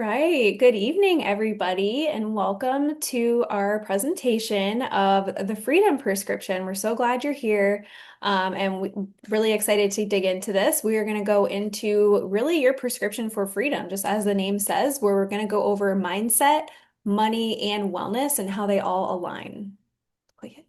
right. Good evening, everybody, and welcome to our presentation of the Freedom Prescription. We're so glad you're here, and really excited to dig into this. We are going to go into really your prescription for freedom, just as the name says, where we're going to go over mindset, money, and wellness and how they all align. Click it.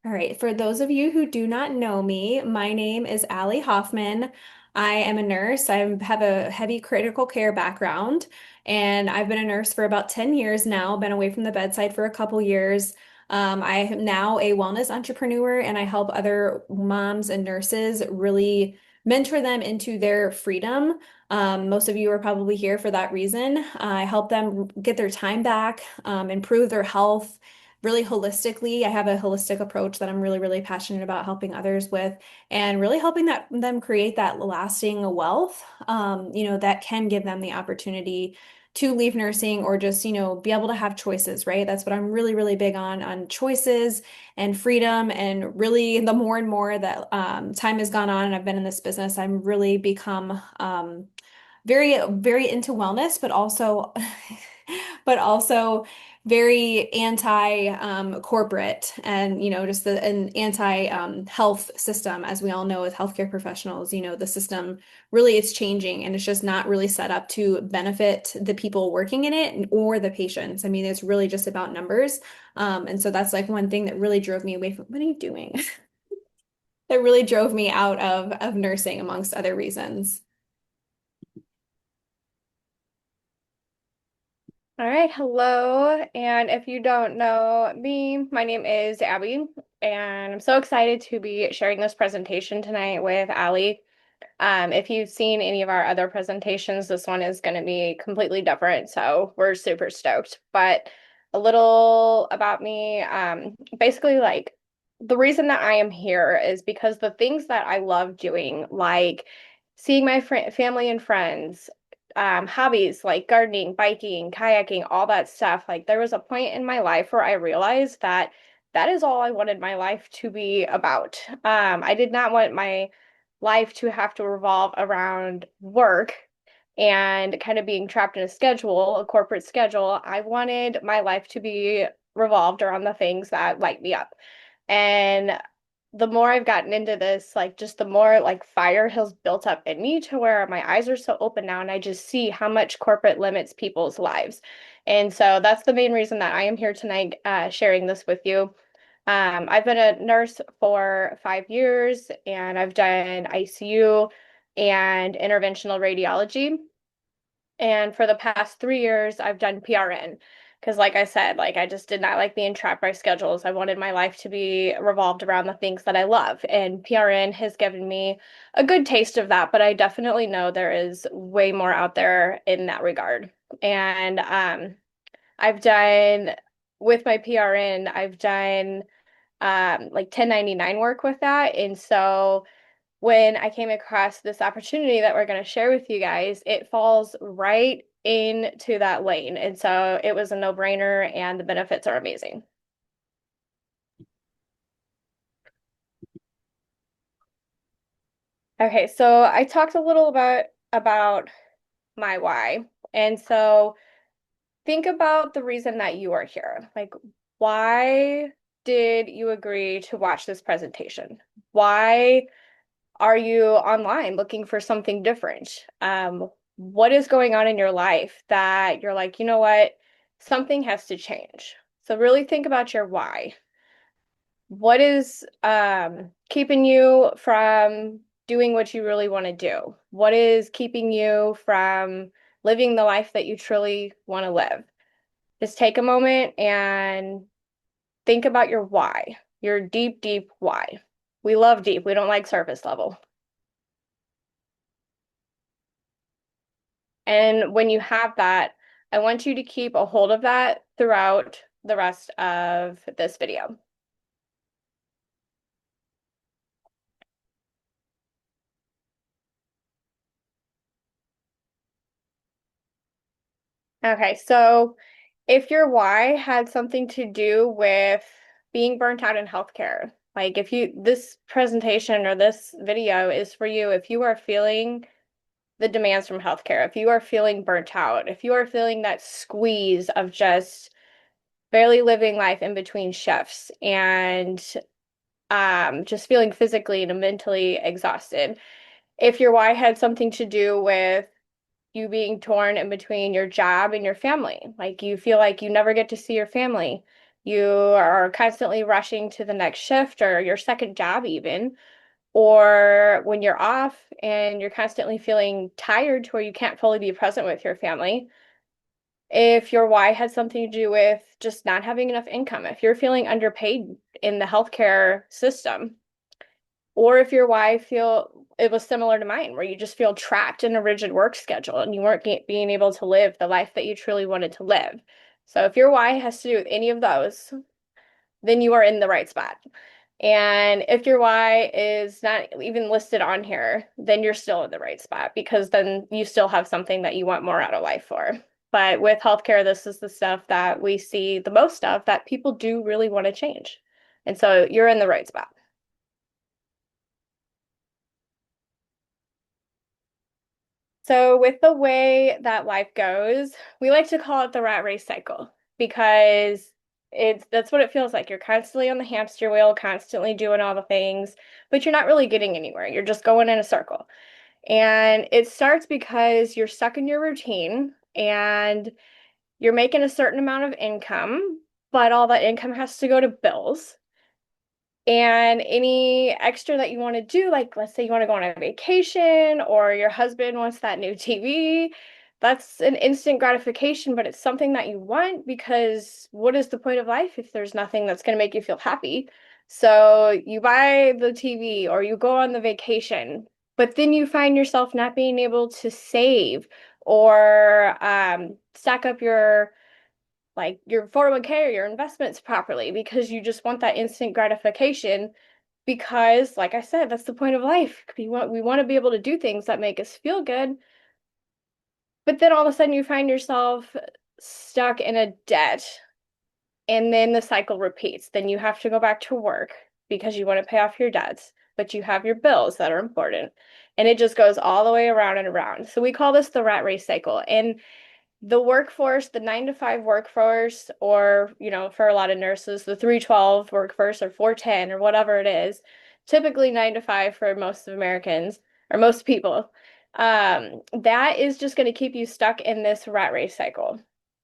All right, for those of you who do not know me, my name is Allie Hoffman. I am a nurse. I have a heavy critical care background, and I've been a nurse for about 10 years now, been away from the bedside for a couple years. I am now a wellness entrepreneur, and I help other moms and nurses really mentor them into their freedom. Most of you are probably here for that reason. I help them get their time back, improve their health really holistically. I have a holistic approach that I'm really passionate about helping others with and really helping them create that lasting wealth, that can give them the opportunity to leave nursing or just, be able to have choices, right? That's what I'm really big on choices and freedom. And really the more and more that time has gone on and I've been in this business, I'm really become very into wellness, but also but also very anti corporate and just an anti health system. As we all know as healthcare professionals, the system really is changing and it's just not really set up to benefit the people working in it or the patients. I mean, it's really just about numbers. And so that's like one thing that really drove me away from what are you doing? That really drove me out of nursing amongst other reasons. All right, hello. And if you don't know me, my name is Abby, and I'm so excited to be sharing this presentation tonight with Allie. If you've seen any of our other presentations, this one is going to be completely different, so we're super stoked. But a little about me, basically, like the reason that I am here is because the things that I love doing, like seeing my family and friends, hobbies like gardening, biking, kayaking, all that stuff. Like there was a point in my life where I realized that that is all I wanted my life to be about. I did not want my life to have to revolve around work and kind of being trapped in a schedule, a corporate schedule. I wanted my life to be revolved around the things that light me up. And the more I've gotten into this, like just the more like fire has built up in me to where my eyes are so open now and I just see how much corporate limits people's lives. And so that's the main reason that I am here tonight sharing this with you. I've been a nurse for 5 years and I've done ICU and interventional radiology. And for the past 3 years, I've done PRN because, like I said, like I just did not like being trapped by schedules. I wanted my life to be revolved around the things that I love. And PRN has given me a good taste of that, but I definitely know there is way more out there in that regard. And I've done with my PRN, I've done like 1099 work with that. And so when I came across this opportunity that we're going to share with you guys, it falls right into that lane. And so it was a no-brainer and the benefits are amazing. Okay, so I talked a little about my why. And so think about the reason that you are here. Like, why did you agree to watch this presentation? Why are you online looking for something different? What is going on in your life that you're like, you know what? Something has to change. So really think about your why. What is keeping you from doing what you really want to do? What is keeping you from living the life that you truly want to live? Just take a moment and think about your why, your deep why. We love deep, we don't like surface level. And when you have that, I want you to keep a hold of that throughout the rest of this video. Okay, so if your why had something to do with being burnt out in healthcare, Like if you this presentation or this video is for you if you are feeling the demands from healthcare, if you are feeling burnt out, if you are feeling that squeeze of just barely living life in between shifts and just feeling physically and mentally exhausted. If your why had something to do with you being torn in between your job and your family, like you feel like you never get to see your family, you are constantly rushing to the next shift or your second job, even, or when you're off and you're constantly feeling tired to where you can't fully be present with your family. If your why had something to do with just not having enough income, if you're feeling underpaid in the healthcare system, or if your why feel it was similar to mine, where you just feel trapped in a rigid work schedule and you weren't being able to live the life that you truly wanted to live. So if your why has to do with any of those, then you are in the right spot. And if your why is not even listed on here, then you're still in the right spot because then you still have something that you want more out of life for. But with healthcare, this is the stuff that we see the most of that people do really want to change. And so you're in the right spot. So, with the way that life goes, we like to call it the rat race cycle because it's that's what it feels like. You're constantly on the hamster wheel, constantly doing all the things, but you're not really getting anywhere. You're just going in a circle. And it starts because you're stuck in your routine and you're making a certain amount of income, but all that income has to go to bills. And any extra that you want to do, like let's say you want to go on a vacation or your husband wants that new TV, that's an instant gratification, but it's something that you want because what is the point of life if there's nothing that's going to make you feel happy? So you buy the TV or you go on the vacation, but then you find yourself not being able to save or stack up your 401k or your investments properly because you just want that instant gratification because like I said, that's the point of life. We want to be able to do things that make us feel good, but then all of a sudden you find yourself stuck in a debt and then the cycle repeats. Then you have to go back to work because you want to pay off your debts, but you have your bills that are important. And it just goes all the way around and around. So we call this the rat race cycle. And the workforce, the 9 to 5 workforce, or, for a lot of nurses, the 312 workforce or 410 or whatever it is, typically 9 to 5 for most of Americans or most people, that is just going to keep you stuck in this rat race cycle.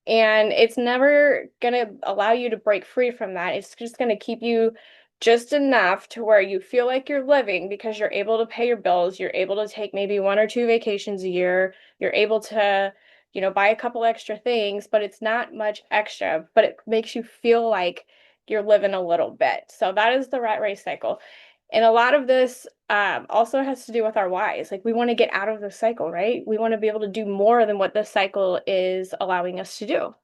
And it's never going to allow you to break free from that. It's just going to keep you just enough to where you feel like you're living because you're able to pay your bills, you're able to take maybe 1 or 2 vacations a year, you're able to buy a couple extra things, but it's not much extra, but it makes you feel like you're living a little bit. So that is the rat race cycle. And a lot of this also has to do with our whys. Like we want to get out of the cycle, right? We want to be able to do more than what the cycle is allowing us to do.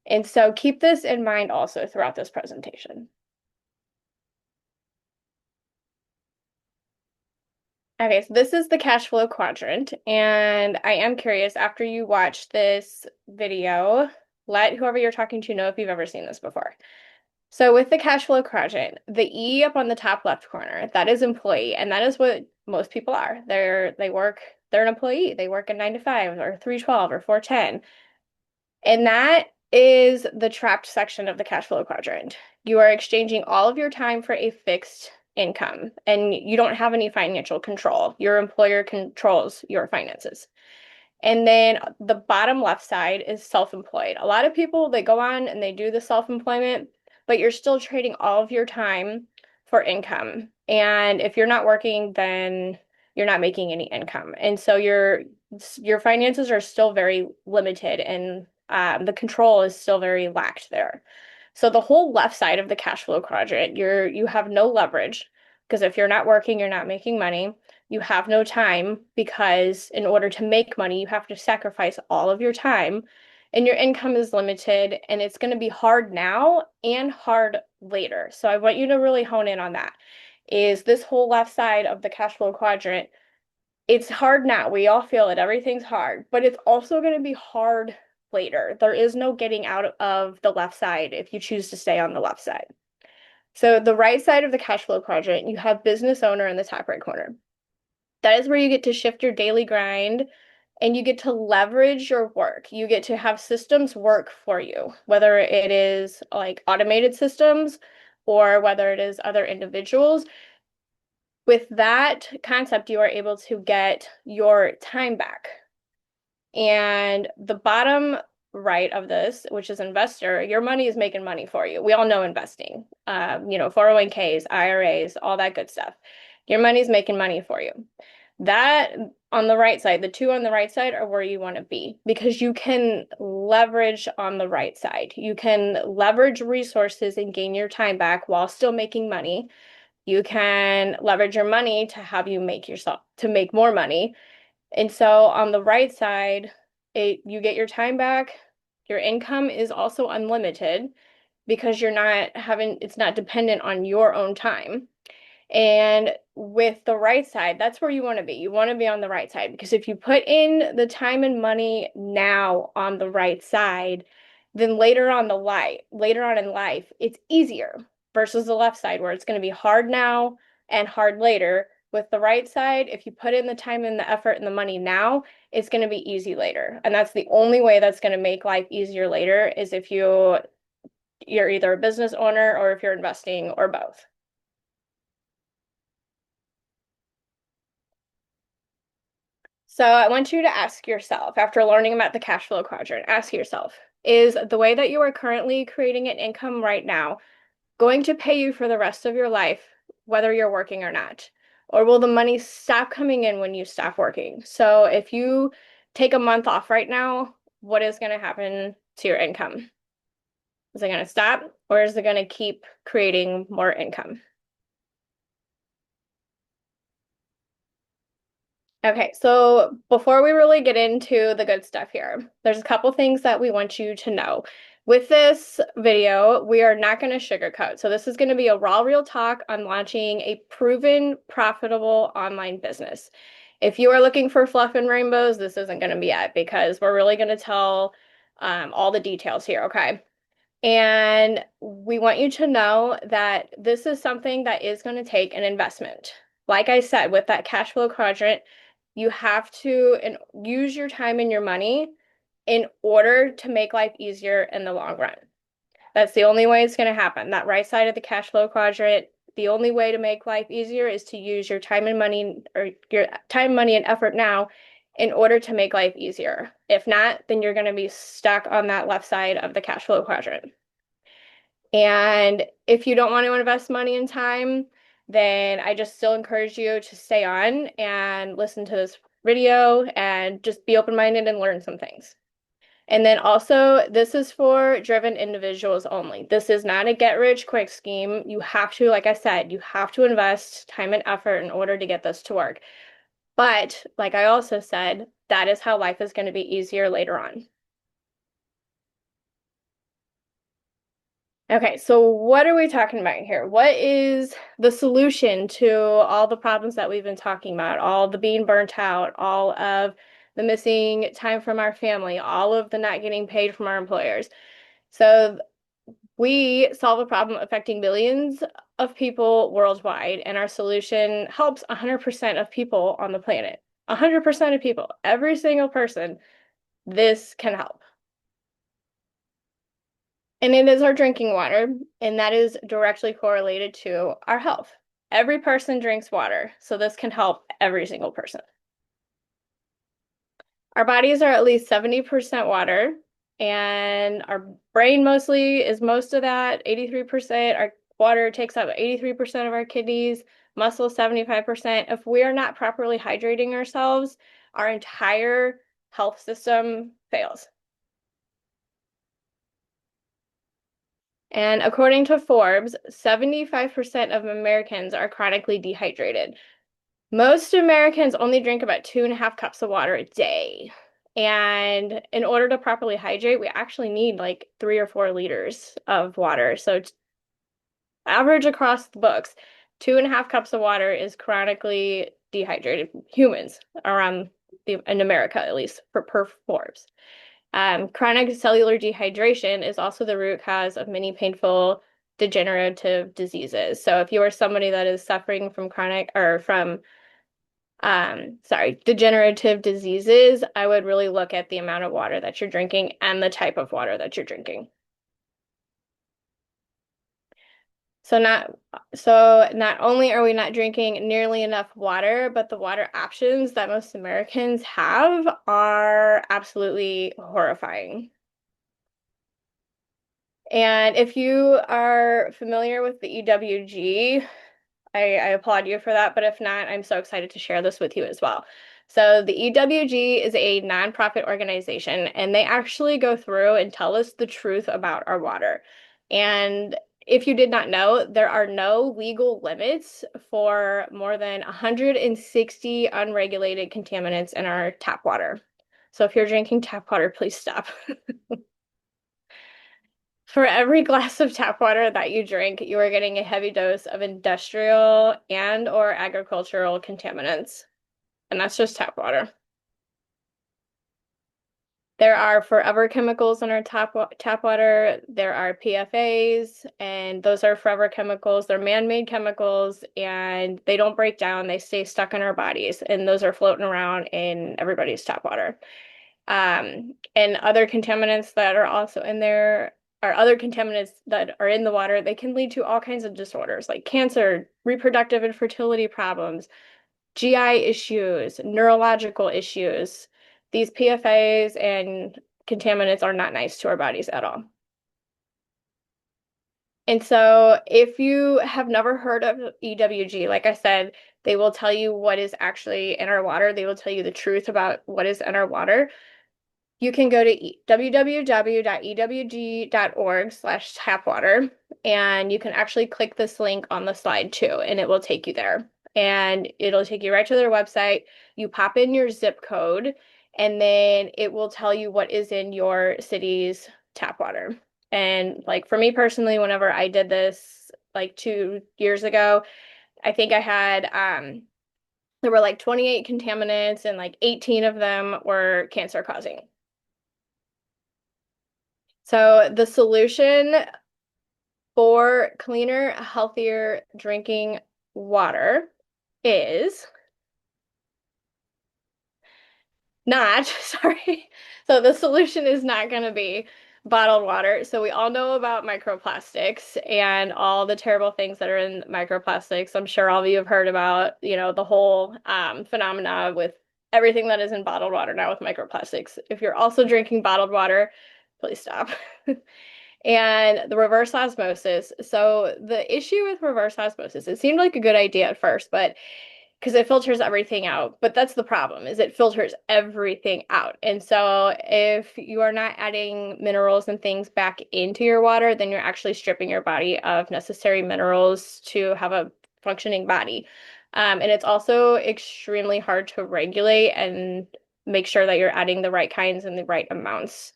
And so keep this in mind also throughout this presentation. Okay, so this is the cash flow quadrant, and I am curious, after you watch this video, let whoever you're talking to know if you've ever seen this before. So with the cash flow quadrant, the E up on the top left corner, that is employee, and that is what most people are. They're an employee. They work a 9 to 5 or 312 or 410. And that is the trapped section of the cash flow quadrant. You are exchanging all of your time for a fixed income, and you don't have any financial control. Your employer controls your finances. And then the bottom left side is self-employed. A lot of people, they go on and they do the self-employment, but you're still trading all of your time for income. And if you're not working, then you're not making any income. And so your finances are still very limited and the control is still very lacked there. So the whole left side of the cash flow quadrant, you have no leverage because if you're not working, you're not making money. You have no time because in order to make money, you have to sacrifice all of your time and your income is limited and it's going to be hard now and hard later. So I want you to really hone in on that. Is this whole left side of the cash flow quadrant, it's hard now. We all feel it. Everything's hard, but it's also going to be hard later. There is no getting out of the left side if you choose to stay on the left side. So the right side of the cash flow quadrant, you have business owner in the top right corner. That is where you get to shift your daily grind and you get to leverage your work. You get to have systems work for you, whether it is like automated systems or whether it is other individuals. With that concept, you are able to get your time back. And the bottom right of this, which is investor, your money is making money for you. We all know investing, 401ks, IRAs, all that good stuff. Your money's making money for you. That on the right side, the two on the right side are where you want to be because you can leverage on the right side. You can leverage resources and gain your time back while still making money. You can leverage your money to have you make more money. And so on the right side, you get your time back. Your income is also unlimited because it's not dependent on your own time. And with the right side, that's where you want to be. You want to be on the right side because if you put in the time and money now on the right side, then later on in life, it's easier versus the left side where it's going to be hard now and hard later. With the right side, if you put in the time and the effort and the money now, it's going to be easy later. And that's the only way that's going to make life easier later is if you're either a business owner or if you're investing or both. So I want you to ask yourself, after learning about the cash flow quadrant, ask yourself, is the way that you are currently creating an income right now going to pay you for the rest of your life, whether you're working or not? Or will the money stop coming in when you stop working? So if you take a month off right now, what is going to happen to your income? Is it going to stop or is it going to keep creating more income? Okay, so before we really get into the good stuff here, there's a couple things that we want you to know. With this video, we are not going to sugarcoat. So this is going to be a raw, real talk on launching a proven, profitable online business. If you are looking for fluff and rainbows, this isn't going to be it because we're really going to tell all the details here, okay? And we want you to know that this is something that is going to take an investment. Like I said, with that cash flow quadrant, you have to use your time and your money in order to make life easier in the long run. That's the only way it's going to happen. That right side of the cash flow quadrant, the only way to make life easier is to use your time and money or your time, money, and effort now in order to make life easier. If not, then you're going to be stuck on that left side of the cash flow quadrant. And if you don't want to invest money and time, then I just still encourage you to stay on and listen to this video and just be open-minded and learn some things. And then also, this is for driven individuals only. This is not a get-rich-quick scheme. You have to, like I said, you have to invest time and effort in order to get this to work. But like I also said, that is how life is going to be easier later on. Okay, so what are we talking about here? What is the solution to all the problems that we've been talking about? All the being burnt out, all of the missing time from our family, all of the not getting paid from our employers. So we solve a problem affecting billions of people worldwide, and our solution helps 100% of people on the planet. 100% of people, every single person, this can help. And it is our drinking water, and that is directly correlated to our health. Every person drinks water, so this can help every single person. Our bodies are at least 70% water, and our brain mostly is most of that, 83%. Our water takes up 83% of our kidneys, muscle 75%. If we are not properly hydrating ourselves, our entire health system fails. And according to Forbes, 75% of Americans are chronically dehydrated. Most Americans only drink about 2.5 cups of water a day. And in order to properly hydrate, we actually need like 3 or 4 liters of water. So average across the books, 2.5 cups of water is chronically dehydrated humans in America, at least per Forbes. Chronic cellular dehydration is also the root cause of many painful degenerative diseases. So if you are somebody that is suffering from chronic or from degenerative diseases, I would really look at the amount of water that you're drinking and the type of water that you're drinking. So not only are we not drinking nearly enough water, but the water options that most Americans have are absolutely horrifying. And if you are familiar with the EWG, I applaud you for that, but if not, I'm so excited to share this with you as well. So the EWG is a nonprofit organization, and they actually go through and tell us the truth about our water. And if you did not know, there are no legal limits for more than 160 unregulated contaminants in our tap water. So if you're drinking tap water, please stop. For every glass of tap water that you drink, you are getting a heavy dose of industrial and or agricultural contaminants. And that's just tap water. There are forever chemicals in our tap water. There are PFAs, and those are forever chemicals. They're man-made chemicals, and they don't break down. They stay stuck in our bodies, and those are floating around in everybody's tap water. And other contaminants that are also in there are other contaminants that are in the water. They can lead to all kinds of disorders like cancer, reproductive and fertility problems, GI issues, neurological issues. These PFAs and contaminants are not nice to our bodies at all. And so, if you have never heard of EWG, like I said, they will tell you what is actually in our water. They will tell you the truth about what is in our water. You can go to www.ewg.org/tapwater, and you can actually click this link on the slide too, and it will take you there. And it'll take you right to their website. You pop in your zip code, and then it will tell you what is in your city's tap water. And like for me personally, whenever I did this like 2 years ago, I think I had there were like 28 contaminants and like 18 of them were cancer causing. So the solution for cleaner, healthier drinking water is not, sorry. So the solution is not going to be bottled water. So we all know about microplastics and all the terrible things that are in microplastics. I'm sure all of you have heard about, the whole phenomena with everything that is in bottled water now with microplastics. If you're also drinking bottled water, please stop. And the reverse osmosis. So the issue with reverse osmosis, it seemed like a good idea at first, but because it filters everything out. But that's the problem, is it filters everything out. And so if you are not adding minerals and things back into your water, then you're actually stripping your body of necessary minerals to have a functioning body. And it's also extremely hard to regulate and make sure that you're adding the right kinds and the right amounts.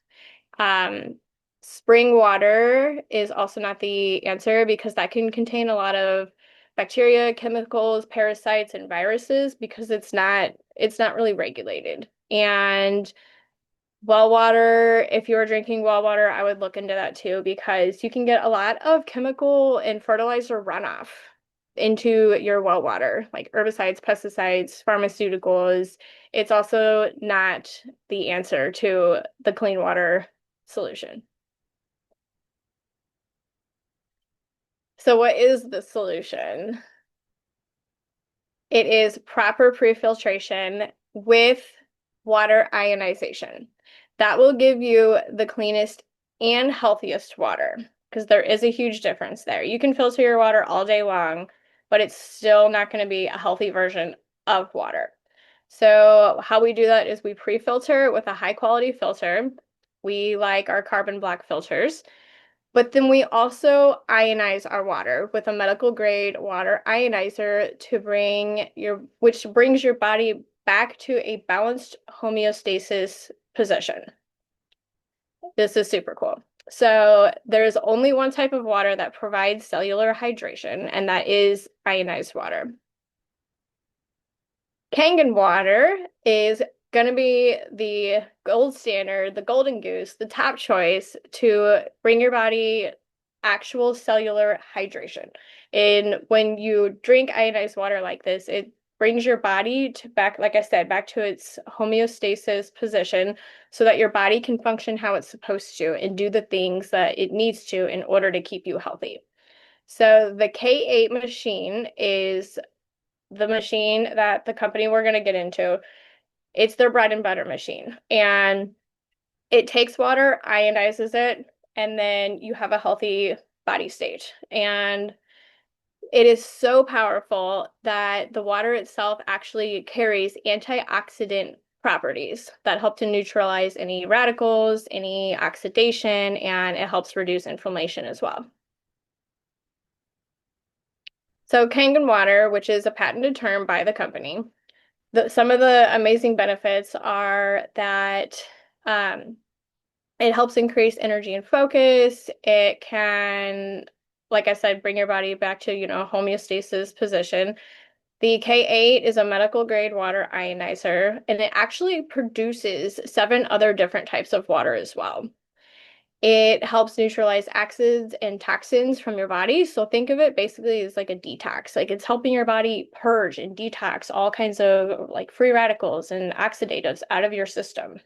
Um, Spring water is also not the answer because that can contain a lot of bacteria, chemicals, parasites, and viruses because it's not really regulated. And well water, if you're drinking well water, I would look into that too because you can get a lot of chemical and fertilizer runoff into your well water, like herbicides, pesticides, pharmaceuticals. It's also not the answer to the clean water solution. So what is the solution? It is proper pre-filtration with water ionization. That will give you the cleanest and healthiest water because there is a huge difference there. You can filter your water all day long, but it's still not going to be a healthy version of water. So how we do that is we pre-filter with a high quality filter. We like our carbon black filters. But then we also ionize our water with a medical grade water ionizer which brings your body back to a balanced homeostasis position. This is super cool. So there's only one type of water that provides cellular hydration, and that is ionized water. Kangen water is going to be the gold standard, the golden goose, the top choice to bring your body actual cellular hydration. And when you drink ionized water like this, it brings your body to back, like I said, back to its homeostasis position so that your body can function how it's supposed to and do the things that it needs to in order to keep you healthy. So the K8 machine is the machine that the company we're going to get into. It's their bread and butter machine. And it takes water, ionizes it, and then you have a healthy body state. And it is so powerful that the water itself actually carries antioxidant properties that help to neutralize any radicals, any oxidation, and it helps reduce inflammation as well. So Kangen water, which is a patented term by the company, some of the amazing benefits are that um, it helps increase energy and focus. It can, like I said, bring your body back to, homeostasis position. The K8 is a medical grade water ionizer, and it actually produces 7 other different types of water as well. It helps neutralize acids and toxins from your body. So think of it basically as like a detox. Like it's helping your body purge and detox all kinds of like free radicals and oxidatives out of your system.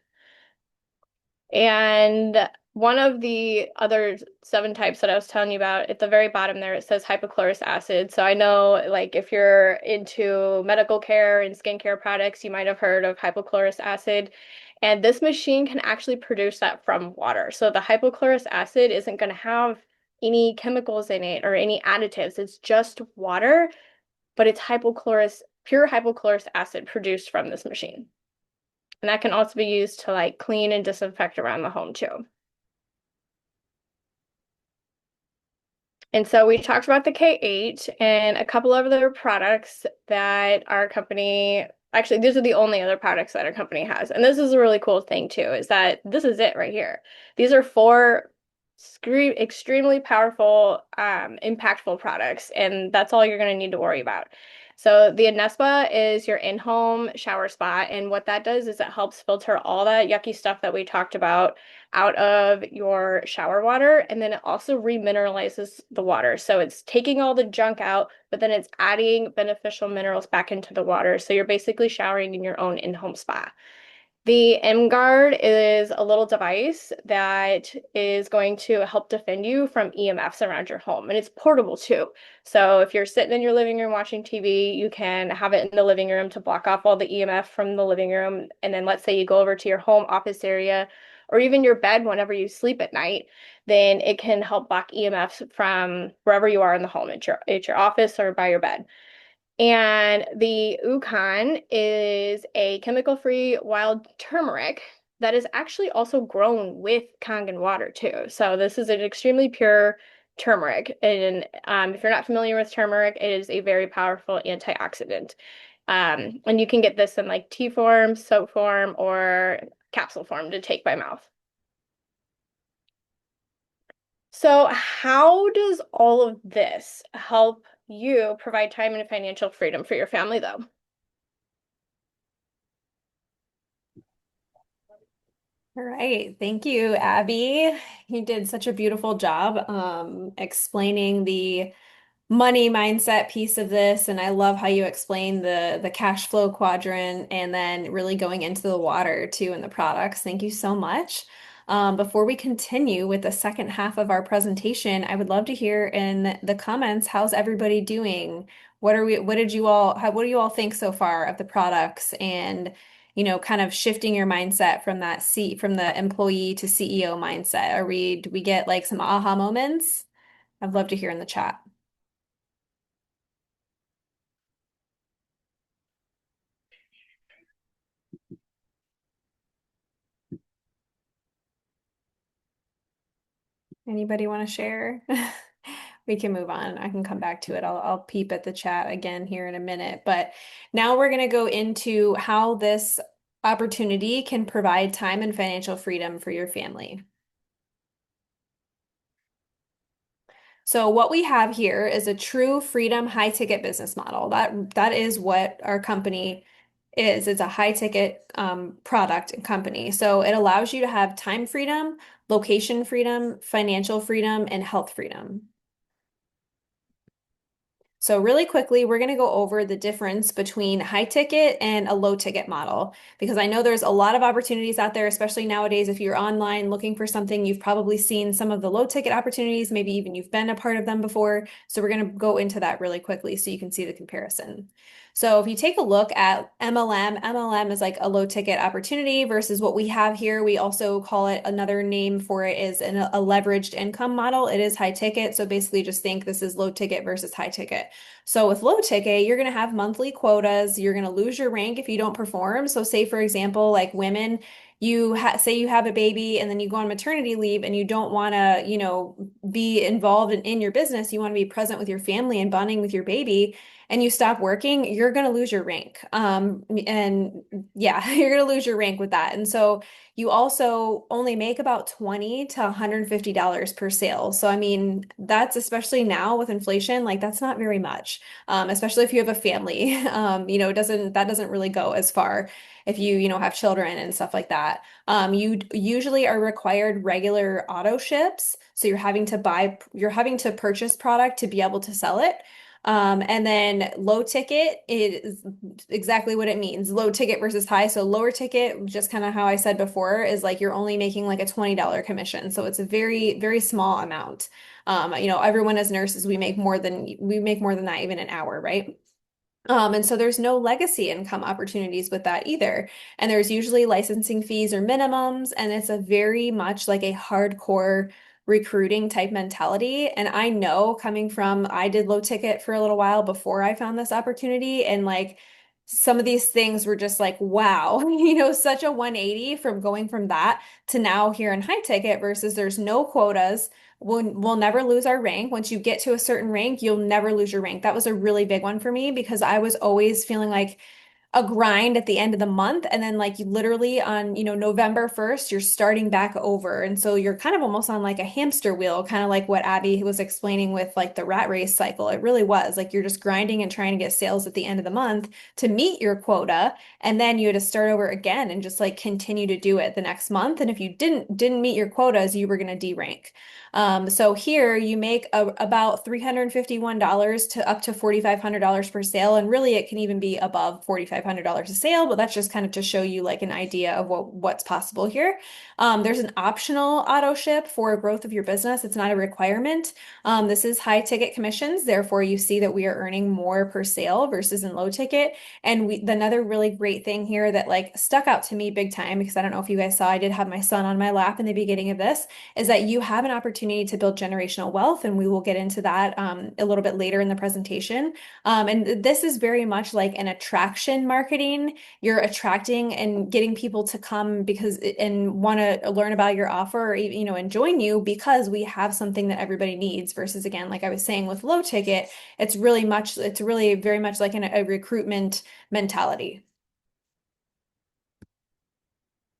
And one of the other 7 types that I was telling you about, at the very bottom there, it says hypochlorous acid. So I know, like, if you're into medical care and skincare products, you might have heard of hypochlorous acid. And this machine can actually produce that from water. So the hypochlorous acid isn't going to have any chemicals in it or any additives. It's just water, but it's pure hypochlorous acid produced from this machine. And that can also be used to like clean and disinfect around the home too. And so we talked about the K8 and a couple of other products that our company, actually, these are the only other products that our company has. And this is a really cool thing too, is that this is it right here. These are 4 extremely powerful, impactful products, and that's all you're going to need to worry about. So the Anespa is your in-home shower spot, and what that does is it helps filter all that yucky stuff that we talked about out of your shower water, and then it also remineralizes the water. So it's taking all the junk out, but then it's adding beneficial minerals back into the water. So you're basically showering in your own in-home spa. The M Guard is a little device that is going to help defend you from EMFs around your home, and it's portable too. So if you're sitting in your living room watching TV, you can have it in the living room to block off all the EMF from the living room. And then let's say you go over to your home office area or even your bed whenever you sleep at night, then it can help block EMFs from wherever you are in the home, at your office or by your bed. And the Ukan is a chemical-free wild turmeric that is actually also grown with Kangen water too. So this is an extremely pure turmeric. And if you're not familiar with turmeric, it is a very powerful antioxidant. And you can get this in like tea form, soap form, or capsule form to take by mouth. So how does all of this help you provide time and financial freedom for your family, though? All right. Thank you, Abby. You did such a beautiful job explaining the money mindset piece of this, and I love how you explain the cash flow quadrant and then really going into the water too in the products. Thank you so much. Before we continue with the second half of our presentation, I would love to hear in the comments, how's everybody doing? What do you all think so far of the products and kind of shifting your mindset from from the employee to CEO mindset? Do we get like some aha moments? I'd love to hear in the chat. Anybody want to share? We can move on. I can come back to it. I'll peep at the chat again here in a minute. But now we're going to go into how this opportunity can provide time and financial freedom for your family. So what we have here is a true freedom high ticket business model. That is what our company is. It's a high ticket product and company. So it allows you to have time freedom location freedom, financial freedom, and health freedom. So really quickly, we're going to go over the difference between high ticket and a low ticket model because I know there's a lot of opportunities out there, especially nowadays. If you're online looking for something, you've probably seen some of the low ticket opportunities, maybe even you've been a part of them before. So we're going to go into that really quickly so you can see the comparison. So if you take a look at MLM is like a low ticket opportunity versus what we have here. We also call it another name for it is a leveraged income model. It is high ticket. So basically just think this is low ticket versus high ticket. So with low ticket, you're going to have monthly quotas. You're going to lose your rank if you don't perform. So say for example, like women, say you have a baby and then you go on maternity leave and you don't want to, be involved in your business. You want to be present with your family and bonding with your baby and you stop working, you're going to lose your rank. And yeah, you're going to lose your rank with that. And so you also only make about 20 to $150 per sale. So, I mean, that's especially now with inflation, like that's not very much, especially if you have a family. That doesn't really go as far if you have children and stuff like that. You usually are required regular auto ships. So you're having to purchase product to be able to sell it. And then low ticket is exactly what it means. Low ticket versus high. So lower ticket, just kind of how I said before, is like you're only making like a $20 commission. So it's a very, very small amount. Everyone as nurses, we make more than that even an hour, right? And so there's no legacy income opportunities with that either. And there's usually licensing fees or minimums, and it's a very much like a hardcore recruiting type mentality. And I know I did low ticket for a little while before I found this opportunity, and like some of these things were just like, wow, such a 180 from going from that to now here in high ticket versus there's no quotas. We'll never lose our rank. Once you get to a certain rank, you'll never lose your rank. That was a really big one for me because I was always feeling like a grind at the end of the month. And then like you literally on, November 1st, you're starting back over. And so you're kind of almost on like a hamster wheel, kind of like what Abby was explaining with like the rat race cycle. It really was like you're just grinding and trying to get sales at the end of the month to meet your quota. And then you had to start over again and just like continue to do it the next month. And if you didn't meet your quotas, you were going to derank. So here you make about $351 to up to $4,500 per sale. And really it can even be above $4,500 a sale, but that's just kind of to show you like an idea of what's possible here. There's an optional auto ship for growth of your business. It's not a requirement. This is high ticket commissions. Therefore, you see that we are earning more per sale versus in low ticket. And another really great thing here that like stuck out to me big time, because I don't know if you guys saw, I did have my son on my lap in the beginning of this, is that you have an opportunity to build generational wealth. And we will get into that a little bit later in the presentation. And this is very much like an attraction marketing. You're attracting and getting people to come and want to learn about your offer or, and join you because we have something that everybody needs versus again, like I was saying with low ticket, it's really very much like a recruitment mentality.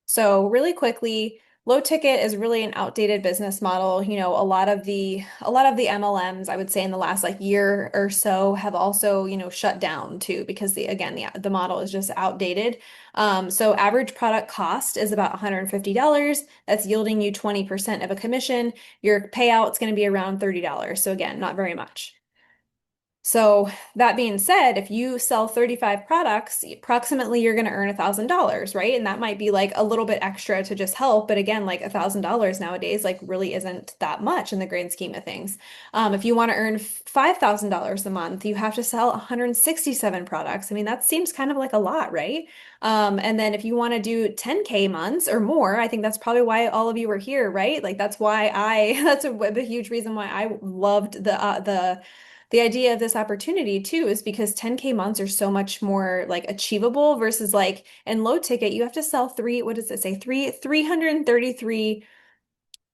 So really quickly, low ticket is really an outdated business model. A lot of the MLMs, I would say in the last like year or so have also, shut down too because the model is just outdated. So average product cost is about $150. That's yielding you 20% of a commission. Your payout's going to be around $30. So again, not very much. So that being said, if you sell 35 products, approximately you're going to earn $1,000, right? And that might be like a little bit extra to just help. But again, like $1,000 nowadays, like really isn't that much in the grand scheme of things. If you want to earn $5,000 a month, you have to sell 167 products. I mean, that seems kind of like a lot, right? And then if you want to do 10K months or more, I think that's probably why all of you are here, right? Like that's a huge reason why I loved the idea of this opportunity too is because 10K months are so much more like achievable versus like in low ticket, you have to sell what does it say? 333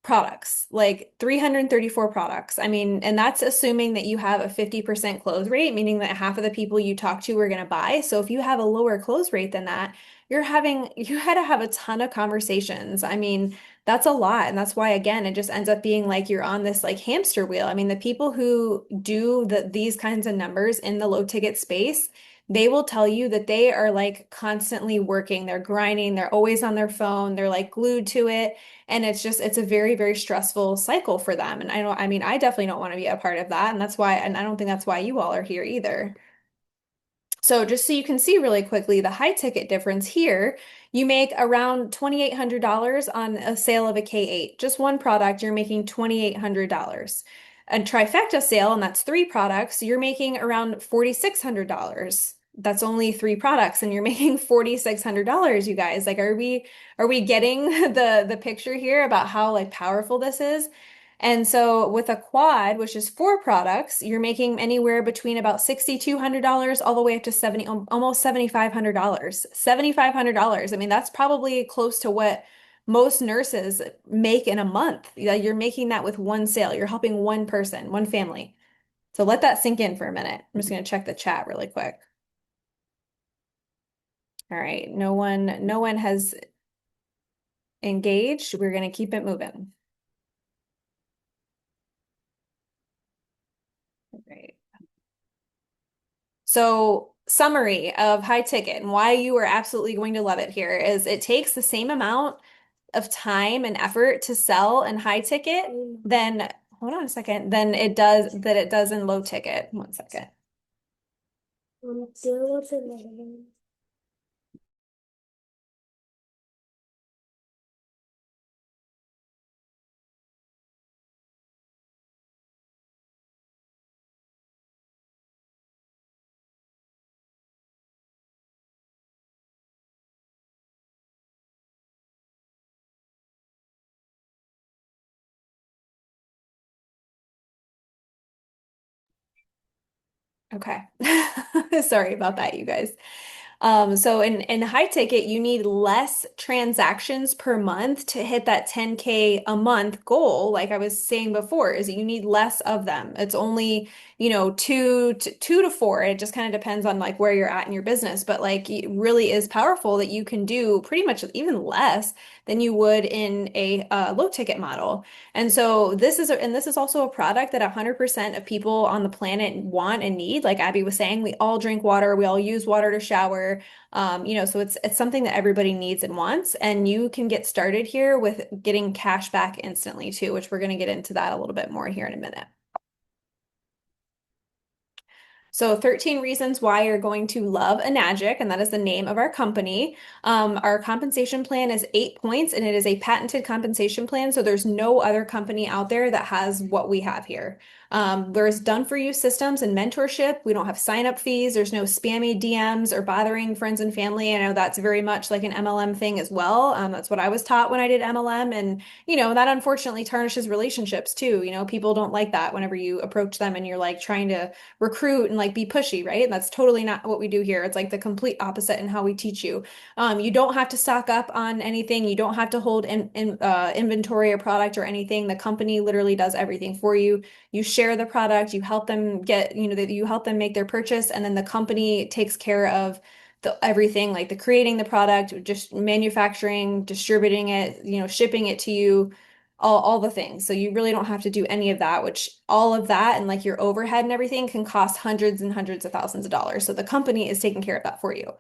products, like 334 products. I mean, and that's assuming that you have a 50% close rate, meaning that half of the people you talk to are going to buy. So if you have a lower close rate than that, you had to have a ton of conversations. I mean, that's a lot. And that's why, again, it just ends up being like you're on this like hamster wheel. I mean, the people who do these kinds of numbers in the low ticket space, they will tell you that they are like constantly working, they're grinding, they're always on their phone, they're like glued to it. And it's a very, very stressful cycle for them. And I mean, I definitely don't want to be a part of that. And that's why, and I don't think that's why you all are here either. So just so you can see really quickly the high ticket difference here, you make around $2,800 on a sale of a K8. Just one product, you're making $2,800. A trifecta sale, and that's three products, you're making around $4,600. That's only three products, and you're making $4,600, you guys. Like, are we getting the picture here about how like powerful this is? And so with a quad, which is four products, you're making anywhere between about $6,200 all the way up to 70, almost $7,500. $7,500. I mean, that's probably close to what most nurses make in a month. You're making that with one sale. You're helping one person, one family. So let that sink in for a minute. I'm just going to check the chat really quick. All right. No one has engaged. We're going to keep it moving. All right. So, summary of high ticket and why you are absolutely going to love it here is it takes the same amount of time and effort to sell in high ticket than, hold on a second, than it does in low ticket. One second. Okay. Sorry about that, you guys. So in high ticket, you need less transactions per month to hit that 10K a month goal. Like I was saying before, is that you need less of them. It's only, two to four. It just kind of depends on like where you're at in your business. But like it really is powerful that you can do pretty much even less than you would in a low ticket model. And so this is also a product that 100% of people on the planet want and need. Like Abby was saying, we all drink water, we all use water to shower. So it's something that everybody needs and wants. And you can get started here with getting cash back instantly too, which we're going to get into that a little bit more here in a minute. So 13 reasons why you're going to love Enagic, and that is the name of our company. Our compensation plan is 8 points, and it is a patented compensation plan. So there's no other company out there that has what we have here. There's done for you systems and mentorship. We don't have sign up fees. There's no spammy DMs or bothering friends and family. I know that's very much like an MLM thing as well. That's what I was taught when I did MLM. And, that unfortunately tarnishes relationships too. People don't like that whenever you approach them and you're like trying to recruit and like be pushy, right? And that's totally not what we do here. It's like the complete opposite in how we teach you. You don't have to stock up on anything. You don't have to hold inventory or product or anything. The company literally does everything for you. You share the product, you help them get, you help them make their purchase, and then the company takes care of everything like the creating the product, just manufacturing, distributing it, shipping it to you, all the things. So you really don't have to do any of that, which all of that and like your overhead and everything can cost hundreds and hundreds of thousands of dollars. So the company is taking care of that for you.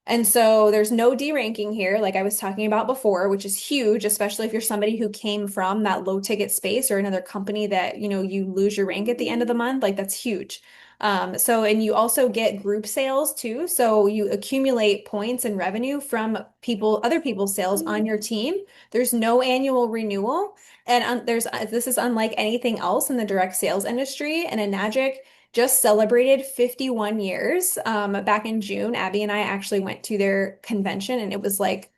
And so there's no deranking here, like I was talking about before, which is huge, especially if you're somebody who came from that low ticket space or another company that, you lose your rank at the end of the month. Like that's huge. And you also get group sales too. So you accumulate points and revenue from other people's sales on your team. There's no annual renewal. And this is unlike anything else in the direct sales industry. And Enagic just celebrated 51 years back in June. Abby and I actually went to their convention, and it was like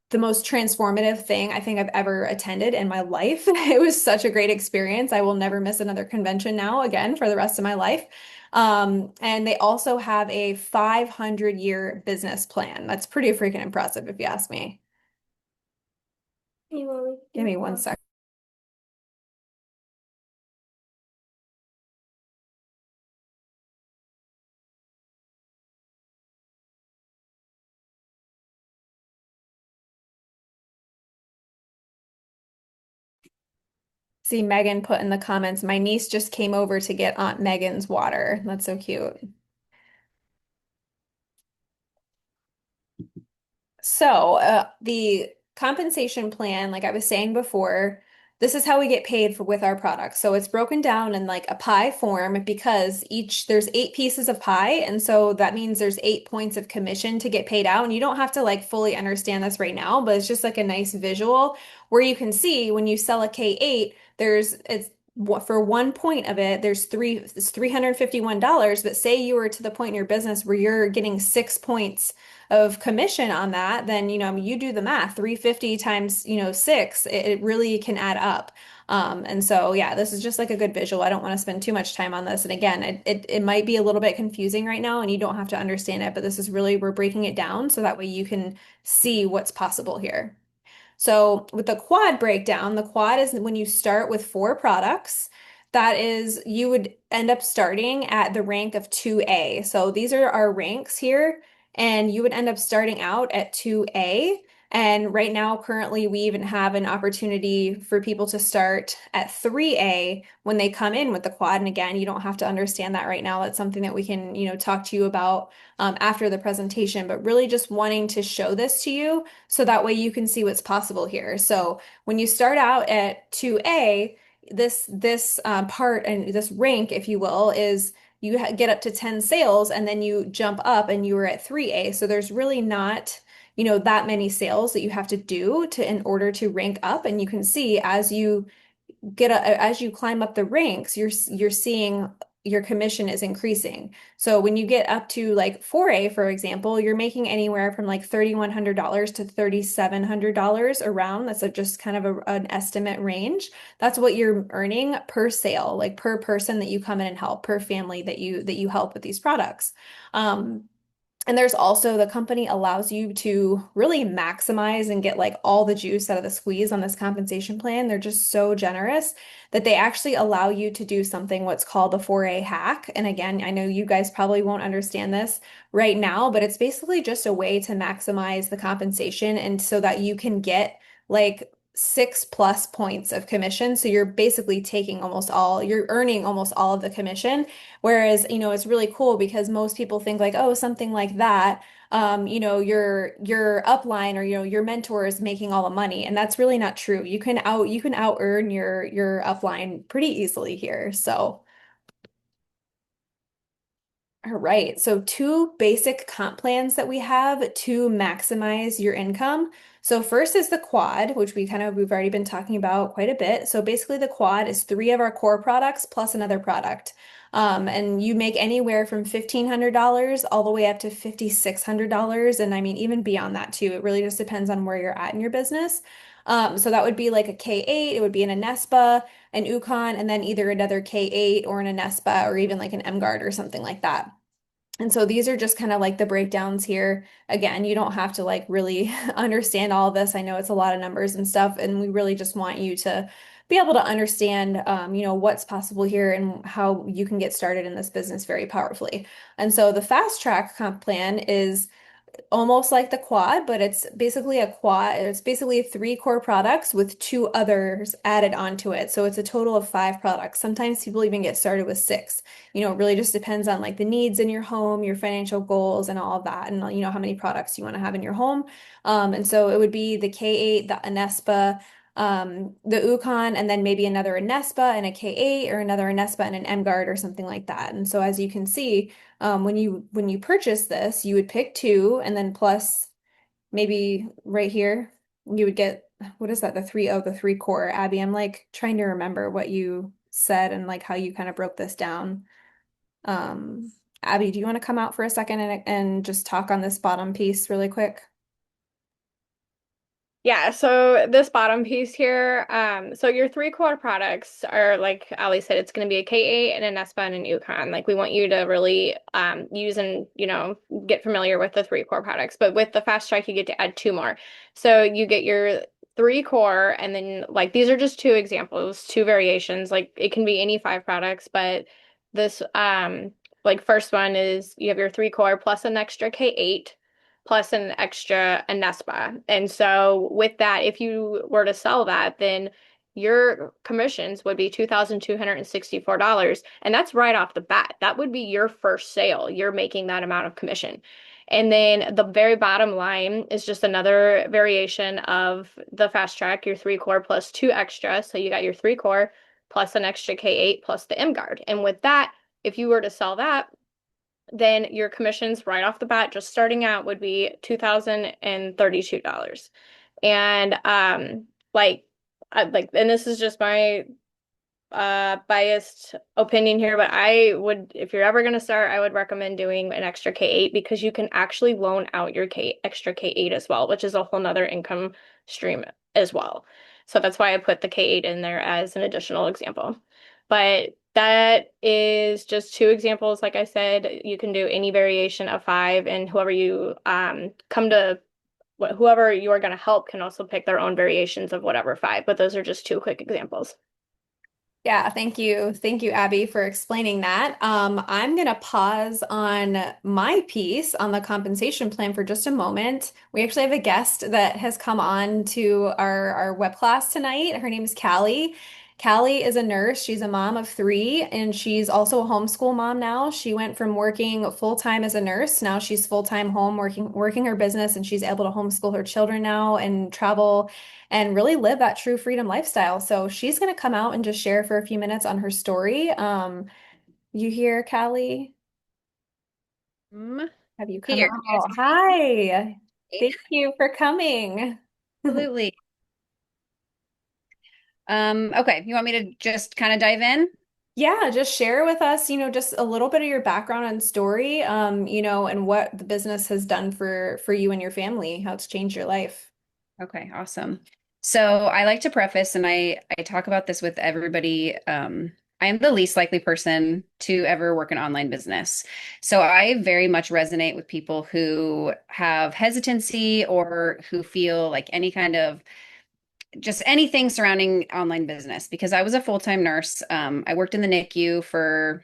the most transformative thing I think I've ever attended in my life. It was such a great experience. I will never miss another convention now again for the rest of my life. And they also have a 500-year business plan. That's pretty freaking impressive if you ask me. Give me one second. See Megan put in the comments, my niece just came over to get Aunt Megan's water. That's so cute. So, the compensation plan, like I was saying before, this is how we get paid for with our products. So it's broken down in like a pie form because there's 8 pieces of pie, and so that means there's 8 points of commission to get paid out. And you don't have to like fully understand this right now, but it's just like a nice visual where you can see when you sell a K8, for 1 point of it, it's $351. But say you were to the point in your business where you're getting 6 points of commission on that, then you do the math, 350 times 6, it really can add up. And so yeah, this is just like a good visual. I don't want to spend too much time on this. And again, it might be a little bit confusing right now and you don't have to understand it, but this is really, we're breaking it down so that way you can see what's possible here. So with the quad breakdown, the quad is when you start with 4 products. That is, you would end up starting at the rank of 2A. So these are our ranks here, and you would end up starting out at 2A. And right now, currently, we even have an opportunity for people to start at 3A when they come in with the quad. And again, you don't have to understand that right now. That's something that we can, talk to you about after the presentation, but really just wanting to show this to you so that way you can see what's possible here. So when you start out at 2A, this part and this rank, if you will, is you get up to 10 sales and then you jump up and you were at 3A. So there's really not, that many sales that you have to do to in order to rank up. And you can see as you climb up the ranks, you're seeing your commission is increasing. So when you get up to like 4A, for example, you're making anywhere from like $3,100 to $3,700 around. That's just kind of an estimate range. That's what you're earning per sale, like per person that you come in and help, per family that you help with these products. Um, and there's also the company allows you to really maximize and get like all the juice out of the squeeze on this compensation plan. They're just so generous that they actually allow you to do something what's called the 4A hack. And again, I know you guys probably won't understand this right now, but it's basically just a way to maximize the compensation and so that you can get like 6+ points of commission. So you're basically you're earning almost all of the commission. Whereas, it's really cool because most people think like, oh, something like that, your upline or your mentor is making all the money, and that's really not true. You can out earn your upline pretty easily here. So all right, so 2 basic comp plans that we have to maximize your income. So first is the quad, which we've already been talking about quite a bit. So basically the quad is 3 of our core products plus another product. And you make anywhere from $1,500 all the way up to $5,600. And I mean, even beyond that too, it really just depends on where you're at in your business. So that would be like a K8, it would be an Anespa, an Ukon, and then either another K8 or an Anespa or even like an M-Guard or something like that. And so these are just kind of like the breakdowns here. Again, you don't have to like really understand all of this. I know it's a lot of numbers and stuff, and we really just want you to be able to understand, what's possible here and how you can get started in this business very powerfully. And so the fast track comp plan is almost like the quad, but it's basically a quad. It's basically 3 core products with 2 others added onto it. So it's a total of 5 products. Sometimes people even get started with 6. It really just depends on like the needs in your home, your financial goals, and all of that, and how many products you want to have in your home. And so it would be the K8, the Anespa, the Ukon, and then maybe another Anespa and a K8, or another Anespa and an M-Guard or something like that. And so as you can see, when you purchase this, you would pick 2, and then plus maybe right here, you would get, what is that? The 3 core. Abby, I'm like trying to remember what you said and like how you kind of broke this down. Um, Abby, do you want to come out for a second and just talk on this bottom piece really quick? Yeah, so this bottom piece here, so your 3 core products are like Ali said, it's going to be a K8 and an Espa and an Yukon. Like we want you to really use and get familiar with the 3 core products. But with the fast track, you get to add 2 more. So you get your 3 core, and then like these are just 2 examples, 2 variations. Like it can be any 5 products, but this like first one is you have your 3 core plus an extra K8 plus an extra Anespa. And so with that, if you were to sell that, then your commissions would be $2,264. And that's right off the bat. That would be your first sale. You're making that amount of commission. And then the very bottom line is just another variation of the fast track, your three core plus two extra. So you got your three core plus an extra K8 plus the M guard. And with that, if you were to sell that, then your commissions right off the bat, just starting out, would be $2,032. And and this is just my biased opinion here, but I would, if you're ever going to start, I would recommend doing an extra K8 because you can actually loan out your extra K8 as well, which is a whole nother income stream as well. So that's why I put the K8 in there as an additional example. But that is just two examples. Like I said, you can do any variation of five, and whoever you come to whoever you are going to help can also pick their own variations of whatever five, but those are just two quick examples. Yeah, thank you. Thank you, Abby, for explaining that. I'm going to pause on my piece on the compensation plan for just a moment. We actually have a guest that has come on to our web class tonight. Her name is Callie. Callie is a nurse. She's a mom of three, and she's also a homeschool mom now. She went from working full-time as a nurse. Now she's full-time home working her business, and she's able to homeschool her children now and travel and really live that true freedom lifestyle. So she's going to come out and just share for a few minutes on her story. You here, Callie? Have you come Here. out? Hi. Thank you for coming. Absolutely. Okay, you want me to just kind of dive in? Yeah, just share with us, just a little bit of your background and story, and what the business has done for you and your family, how it's changed your life. Okay, awesome. So I like to preface, and I talk about this with everybody. I am the least likely person to ever work an online business. So I very much resonate with people who have hesitancy or who feel like any kind of just anything surrounding online business because I was a full-time nurse. I worked in the NICU for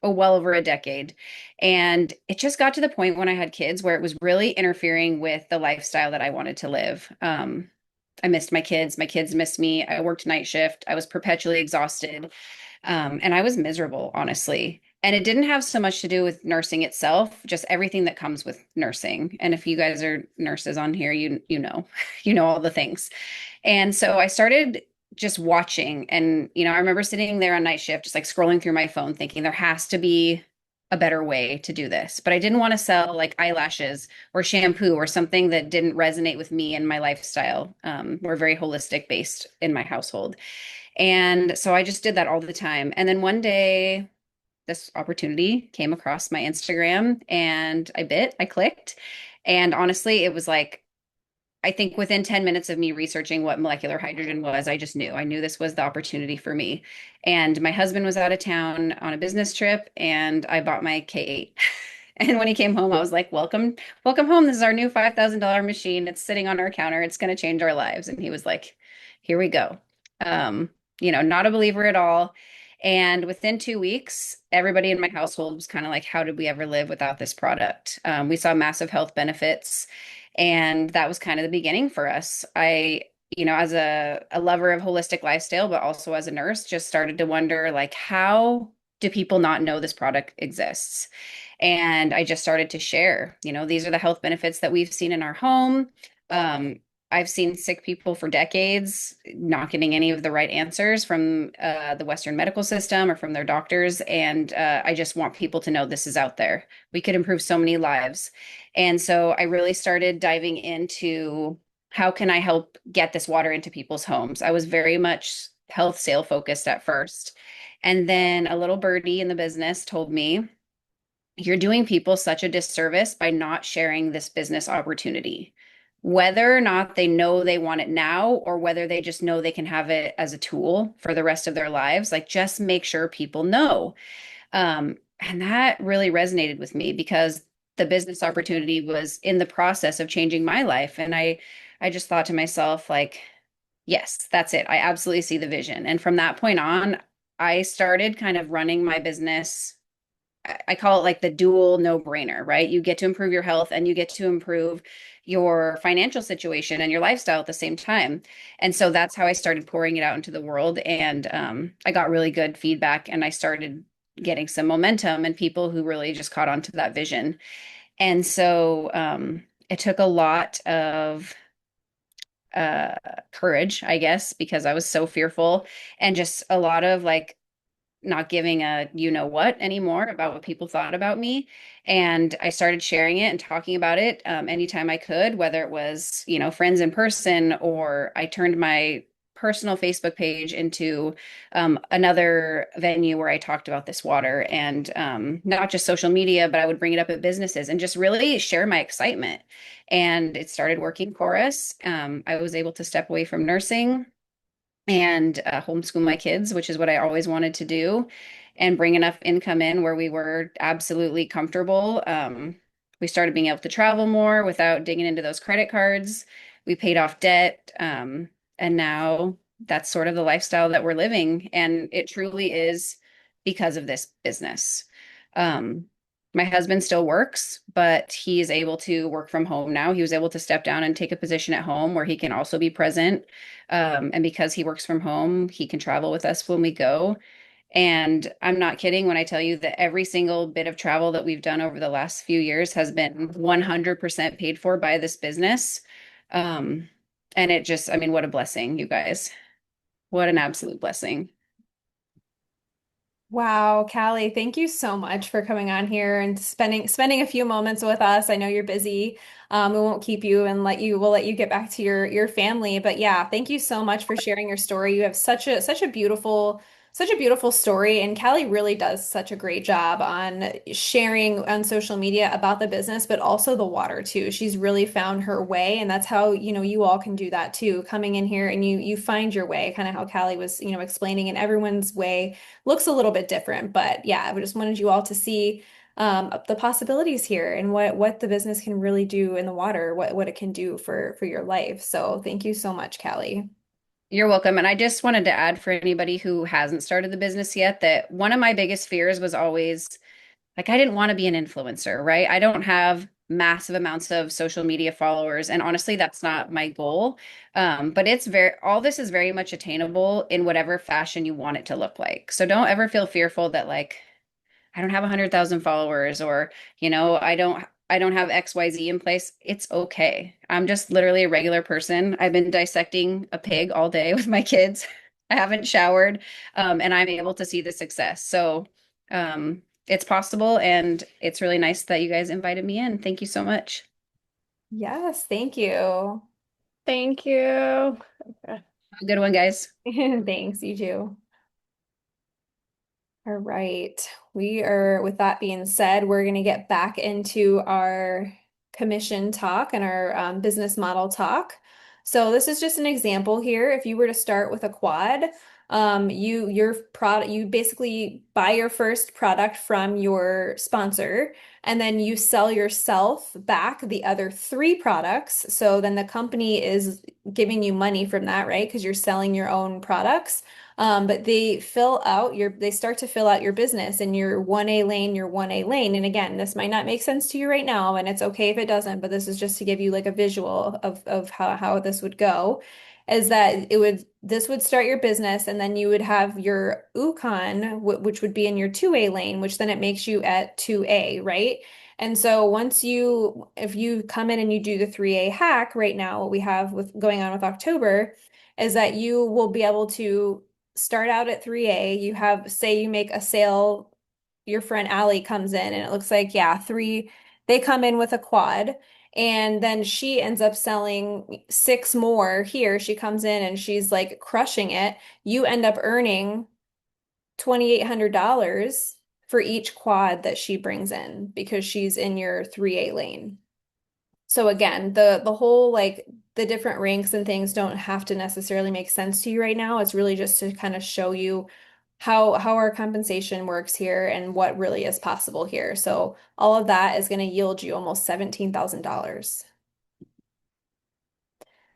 well over a decade. And it just got to the point when I had kids where it was really interfering with the lifestyle that I wanted to live. I missed my kids. My kids missed me. I worked night shift. I was perpetually exhausted. And I was miserable, honestly. And it didn't have so much to do with nursing itself, just everything that comes with nursing. And if you guys are nurses on here, you know, you know all the things. And so I started just watching. And, I remember sitting there on night shift, just like scrolling through my phone, thinking there has to be a better way to do this. But I didn't want to sell like eyelashes or shampoo or something that didn't resonate with me and my lifestyle. We're very holistic based in my household. And so I just did that all the time. And then one day, this opportunity came across my Instagram and I clicked. And honestly, it was like, I think within 10 minutes of me researching what molecular hydrogen was, I just knew. I knew this was the opportunity for me. And my husband was out of town on a business trip, and I bought my K8. And when he came home, I was like, welcome, welcome home. This is our new $5,000 machine. It's sitting on our counter. It's going to change our lives. And he was like, here we go. Not a believer at all. And within 2 weeks, everybody in my household was kind of like, how did we ever live without this product? We saw massive health benefits. And that was kind of the beginning for us. As a lover of holistic lifestyle, but also as a nurse, just started to wonder like, how do people not know this product exists? And I just started to share, these are the health benefits that we've seen in our home. Um, I've seen sick people for decades not getting any of the right answers from the Western medical system or from their doctors. And I just want people to know this is out there. We could improve so many lives. And so I really started diving into how can I help get this water into people's homes. I was very much health sale focused at first. And then a little birdie in the business told me, you're doing people such a disservice by not sharing this business opportunity. Whether or not they know they want it now, or whether they just know they can have it as a tool for the rest of their lives, like just make sure people know. And that really resonated with me because the business opportunity was in the process of changing my life. And I just thought to myself, like, yes, that's it. I absolutely see the vision. And from that point on, I started kind of running my business I call it like the dual no-brainer, right? You get to improve your health and you get to improve your financial situation and your lifestyle at the same time. And so that's how I started pouring it out into the world. And I got really good feedback and I started getting some momentum and people who really just caught on to that vision. And so it took a lot of uh, courage, I guess, because I was so fearful and just a lot of like not giving a you know what anymore about what people thought about me. And I started sharing it and talking about it anytime I could, whether it was, friends in person, or I turned my personal Facebook page into another venue where I talked about this water and not just social media, but I would bring it up at businesses and just really share my excitement. And it started working for us. I was able to step away from nursing and homeschool my kids, which is what I always wanted to do, and bring enough income in where we were absolutely comfortable. We started being able to travel more without digging into those credit cards. We paid off debt. And now that's sort of the lifestyle that we're living. And it truly is because of this business. Um, my husband still works, but he is able to work from home now. He was able to step down and take a position at home where he can also be present, and because he works from home, he can travel with us when we go. And I'm not kidding when I tell you that every single bit of travel that we've done over the last few years has been 100% paid for by this business. Um, and it just, I mean, what a blessing, you guys. What an absolute blessing. Wow, Callie, thank you so much for coming on here and spending a few moments with us. I know you're busy. We won't keep you and we'll let you get back to your family. But yeah, thank you so much for sharing your story. You have such a beautiful story, and Callie really does such a great job on sharing on social media about the business, but also the water too. She's really found her way, and that's how, you all can do that too. Coming in here and you find your way, kind of how Callie was, explaining, and everyone's way looks a little bit different. But yeah, I just wanted you all to see the possibilities here and what the business can really do in the water, what it can do for your life. So thank you so much, Callie. You're welcome. And I just wanted to add for anybody who hasn't started the business yet that one of my biggest fears was always like, I didn't want to be an influencer, right? I don't have massive amounts of social media followers. And honestly, that's not my goal. But all this is very much attainable in whatever fashion you want it to look like. So don't ever feel fearful that like, I don't have 100,000 followers, or, I don't have XYZ in place. It's okay. I'm just literally a regular person. I've been dissecting a pig all day with my kids. I haven't showered, and I'm able to see the success. So, it's possible, and it's really nice that you guys invited me in. Thank you so much. Yes, thank you. Thank you. Have a good one, guys. Thanks, you too. All right. With that being said, we're going to get back into our commission talk and our business model talk. So this is just an example here. If you were to start with a quad, you basically buy your first product from your sponsor, and then you sell yourself back the other three products. So then the company is giving you money from that, right? Because you're selling your own products. But they start to fill out your business in your 1A lane, your 1A lane. And again, this might not make sense to you right now, and it's okay if it doesn't, but this is just to give you like a visual of how this would go. Is that this would start your business, and then you would have your Ukon, which would be in your 2A lane, which then it makes you at 2A, right? And so if you come in and you do the 3A hack right now, what we have with going on with October is that you will be able to start out at 3A. Say you make a sale, your friend Allie comes in and it looks like, yeah, they come in with a quad. And then she ends up selling six more here. She comes in and she's like crushing it. You end up earning $2,800 for each quad that she brings in because she's in your 3A lane. So again, the whole like the different ranks and things don't have to necessarily make sense to you right now. It's really just to kind of show you how our compensation works here and what really is possible here. So all of that is going to yield you almost $17,000.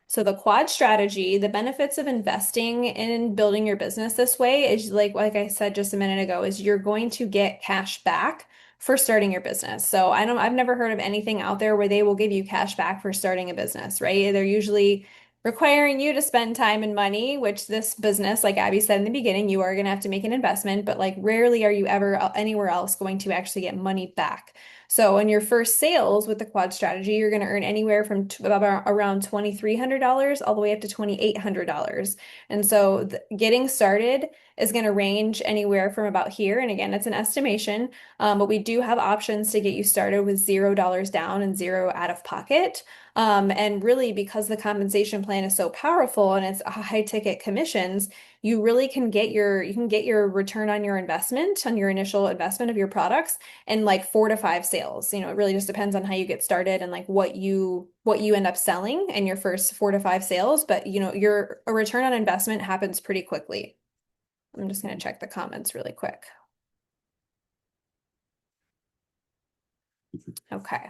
So the quad strategy, the benefits of investing in building your business this way is like I said just a minute ago, is you're going to get cash back for starting your business. So I've never heard of anything out there where they will give you cash back for starting a business, right? They're usually requiring you to spend time and money, which this business, like Abby said in the beginning, you are going to have to make an investment, but like rarely are you ever anywhere else going to actually get money back. So in your first sales with the quad strategy, you're going to earn anywhere from about around $2,300 all the way up to $2,800. And so getting started is going to range anywhere from about here. And again, it's an estimation, but we do have options to get you started with $0 down and zero out of pocket. And really, because the compensation plan is so powerful and it's high ticket commissions, you really can get your return on your investment, on your initial investment of your products in like 4 to 5 sales. It really just depends on how you get started and like what you end up selling in your first 4 to 5 sales. But your a return on investment happens pretty quickly. I'm just going to check the comments really quick. Okay.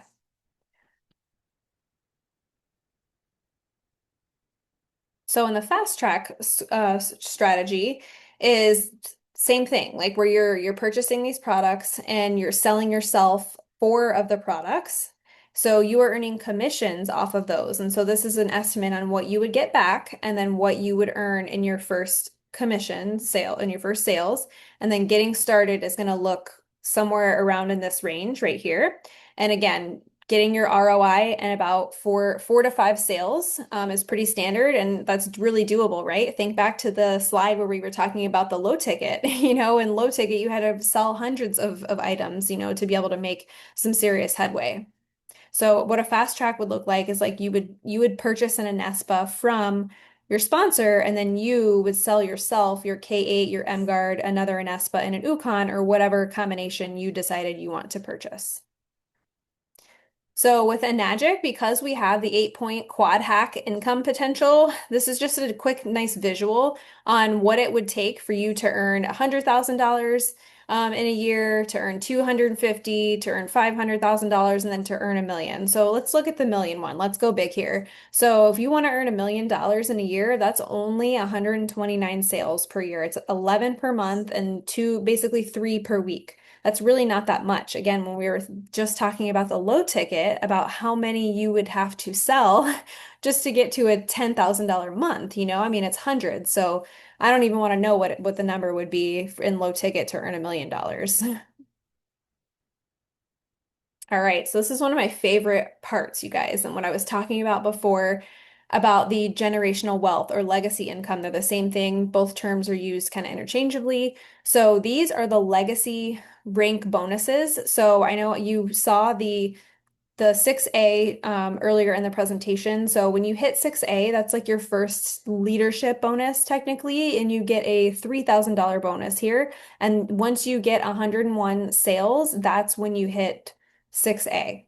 So in the fast track strategy is same thing, like where you're purchasing these products and you're selling yourself 4 of the products. So you are earning commissions off of those. And so this is an estimate on what you would get back and then what you would earn in your first commission sale in your first sales. And then getting started is going to look somewhere around in this range right here. And again, getting your ROI and about 4 to 5 sales is pretty standard, and that's really doable, right? Think back to the slide where we were talking about the low ticket. In low ticket, you had to sell hundreds of items, to be able to make some serious headway. So what a fast track would look like is like you would purchase an Anespa from your sponsor, and then you would sell yourself your K8, your M Guard, another Anespa, and an Ukon, or whatever combination you decided you want to purchase. So with Enagic, because we have the 8-point quad hack income potential, this is just a quick, nice visual on what it would take for you to earn $100,000 in a year, to earn 250, to earn $500,000, and then to earn 1 million. So let's look at the million one. Let's go big here. So if you want to earn $1 million in a year, that's only 129 sales per year. It's 11 per month and basically 3 per week. That's really not that much. Again, when we were just talking about the low ticket, about how many you would have to sell just to get to a $10,000 month, I mean, it's hundreds. So I don't even want to know what the number would be in low ticket to earn $1 million. All right, so this is one of my favorite parts, you guys, and what I was talking about before about the generational wealth or legacy income. They're the same thing. Both terms are used kind of interchangeably. So these are the legacy rank bonuses. So I know you saw the 6A earlier in the presentation. So when you hit 6A, that's like your first leadership bonus technically, and you get a $3,000 bonus here. And once you get 101 sales, that's when you hit 6A.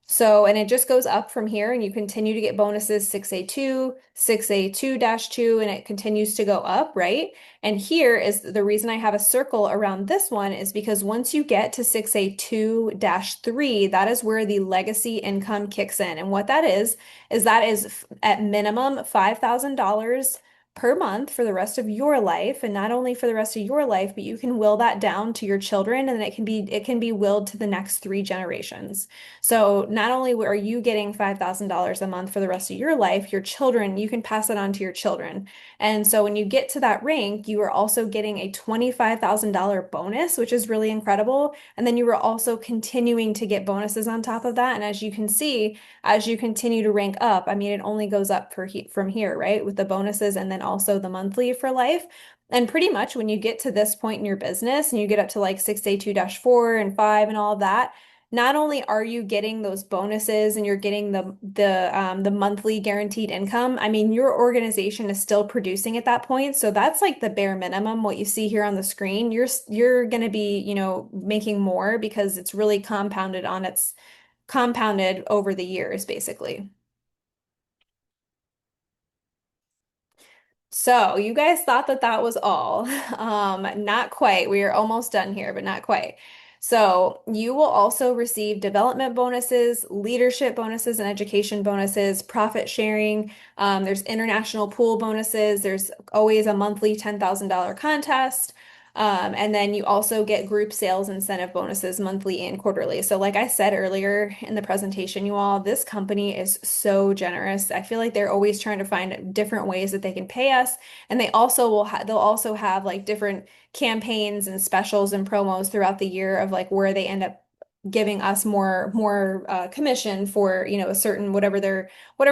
So, and it just goes up from here, and you continue to get bonuses 6A2, 6A2-2, and it continues to go up, right? And here is the reason I have a circle around this one is because once you get to 6A2-3, that is where the legacy income kicks in. And what that is at minimum $5,000 per month for the rest of your life. And not only for the rest of your life, but you can will that down to your children, and it can be willed to the next 3 generations. So not only are you getting $5,000 a month for the rest of your life, your children, you can pass it on to your children. And so when you get to that rank, you are also getting a $25,000 bonus, which is really incredible. And then you are also continuing to get bonuses on top of that. And as you can see, as you continue to rank up, I mean, it only goes up from here, right? With the bonuses and then also the monthly for life. And pretty much when you get to this point in your business and you get up to like 6A2-4 and 5 and all of that, not only are you getting those bonuses and you're getting the monthly guaranteed income, I mean, your organization is still producing at that point. So that's like the bare minimum, what you see here on the screen. You're going to be, making more because it's really compounded over the years, basically. So you guys thought that that was all. Not quite. We are almost done here, but not quite. So you will also receive development bonuses, leadership bonuses, and education bonuses, profit sharing. There's international pool bonuses. There's always a monthly $10,000 contest. And then you also get group sales incentive bonuses monthly and quarterly. So, like I said earlier in the presentation, you all, this company is so generous. I feel like they're always trying to find different ways that they can pay us. And they'll also have like different campaigns and specials and promos throughout the year of like where they end up giving us more commission for, a certain whatever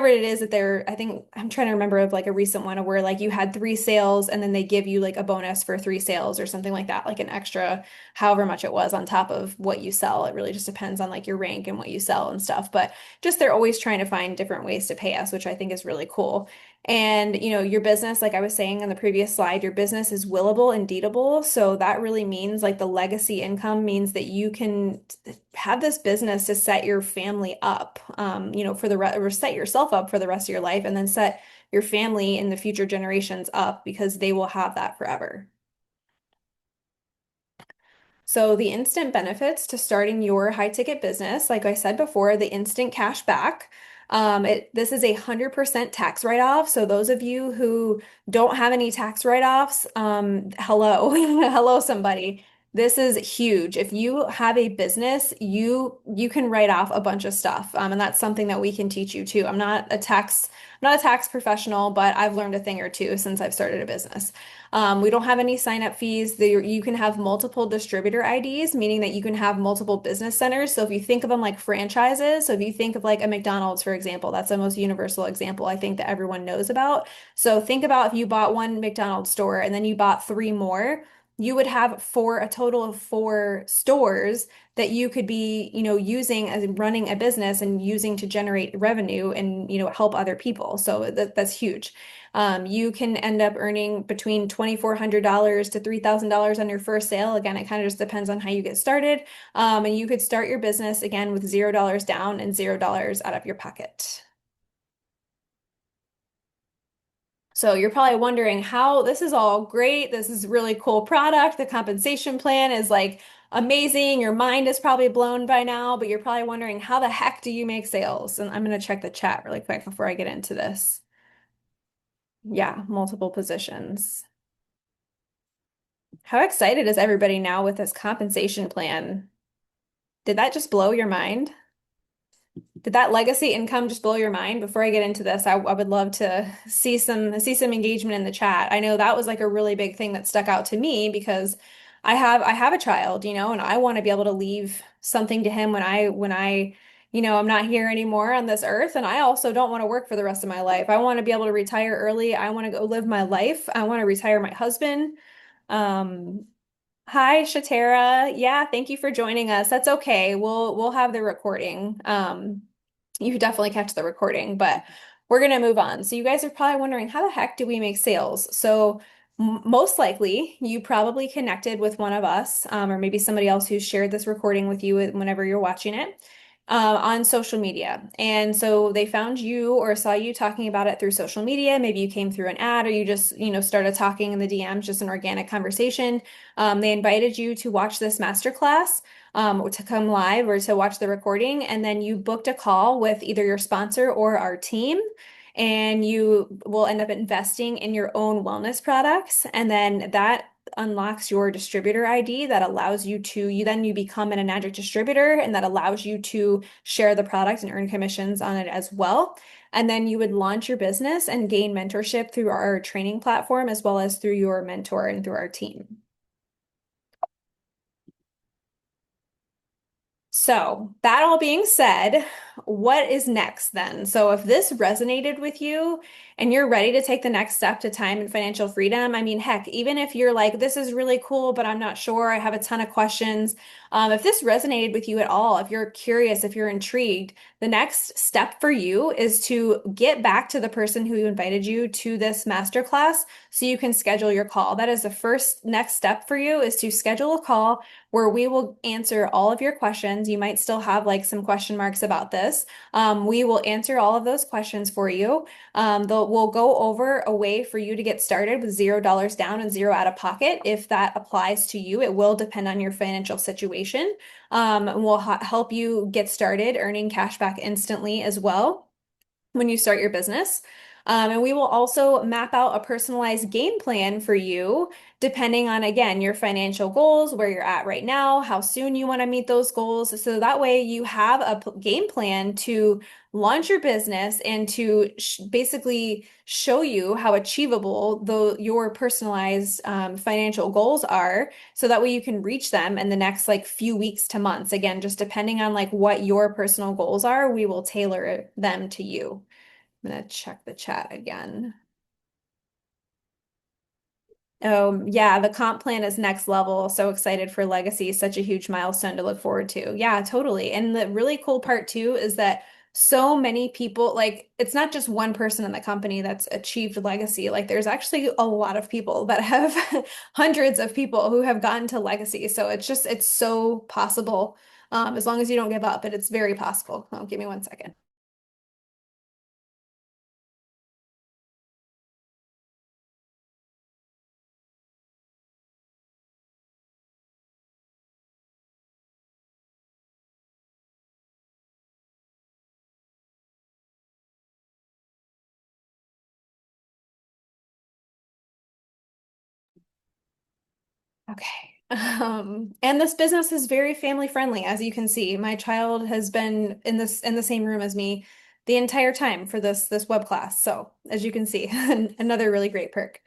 it is that they're, I think I'm trying to remember of like a recent one of where like you had three sales and then they give you like a bonus for three sales or something like that, like an extra however much it was on top of what you sell. It really just depends on like your rank and what you sell and stuff. But just they're always trying to find different ways to pay us, which I think is really cool. And your business, like I was saying on the previous slide, your business is willable and deedable. So that really means like the legacy income means that you can have this business to set your family up, for or set yourself up for the rest of your life, and then set your family and the future generations up because they will have that forever. So the instant benefits to starting your high ticket business, like I said before, the instant cash back. This is 100% tax write-off. So those of you who don't have any tax write-offs, hello, hello somebody. This is huge. If you have a business, you can write off a bunch of stuff, and that's something that we can teach you too. I'm not a tax professional, but I've learned a thing or two since I've started a business. We don't have any sign up fees. You can have multiple distributor IDs, meaning that you can have multiple business centers. So if you think of them like franchises, so if you think of like a McDonald's, for example, that's the most universal example I think that everyone knows about. So think about if you bought one McDonald's store and then you bought three more, you would have a total of four stores that you could be, using as running a business and using to generate revenue and, help other people. So that's huge. You can end up earning between $2,400 to $3,000 on your first sale. Again, it kind of just depends on how you get started. And you could start your business again with $0 down and $0 out of your pocket. So you're probably wondering how this is all great. This is a really cool product. The compensation plan is like amazing. Your mind is probably blown by now, but you're probably wondering how the heck do you make sales? And I'm going to check the chat really quick before I get into this. Yeah, multiple positions. How excited is everybody now with this compensation plan? Did that just blow your mind? Did that legacy income just blow your mind? Before I get into this, I would love to see some engagement in the chat. I know that was like a really big thing that stuck out to me because I have a child, and I want to be able to leave something to him when I I'm not here anymore on this earth, and I also don't want to work for the rest of my life. I want to be able to retire early. I want to go live my life. I want to retire my husband. Um, Hi, Shatera. Yeah, thank you for joining us. That's okay. We'll have the recording. You could definitely catch the recording, but we're gonna move on. So you guys are probably wondering, how the heck do we make sales? So most likely, you probably connected with one of us, or maybe somebody else who shared this recording with you whenever you're watching it on social media. And so they found you or saw you talking about it through social media. Maybe you came through an ad or you just, started talking in the DMs, just an organic conversation. They invited you to watch this masterclass, or to come live or to watch the recording. And then you booked a call with either your sponsor or our team. And you will end up investing in your own wellness products. And then that unlocks your distributor ID that allows you become an Enagic distributor, and that allows you to share the product and earn commissions on it as well. And then you would launch your business and gain mentorship through our training platform as well as through your mentor and through our team. So, that all being said, what is next then? So, if this resonated with you and you're ready to take the next step to time and financial freedom, I mean, heck, even if you're like, this is really cool, but I'm not sure, I have a ton of questions. If this resonated with you at all, if you're curious, if you're intrigued, the next step for you is to get back to the person who invited you to this masterclass so you can schedule your call. That is the first next step for you, is to schedule a call where we will answer all of your questions. You might still have like some question marks about this. We will answer all of those questions for you. We'll go over a way for you to get started with $0 down and zero out of pocket. If that applies to you, it will depend on your financial situation. And we'll help you get started earning cash back instantly as well when you start your business. And we will also map out a personalized game plan for you, depending on, again, your financial goals, where you're at right now, how soon you want to meet those goals. So that way you have a game plan to launch your business and to basically show you how achievable your personalized financial goals are. So that way you can reach them in the next like few weeks to months. Again, just depending on like what your personal goals are, we will tailor them to you. I'm gonna check the chat again. Yeah, the comp plan is next level. So excited for Legacy. Such a huge milestone to look forward to. Yeah, totally. And the really cool part too is that so many people, like, it's not just one person in the company that's achieved Legacy. Like, there's actually a lot of people that have hundreds of people who have gotten to Legacy. So it's so possible. As long as you don't give up, but it's very possible. Oh, give me one second. Okay. And this business is very family friendly, as you can see. My child has been in the same room as me the entire time for this web class. So, as you can see, another really great perk.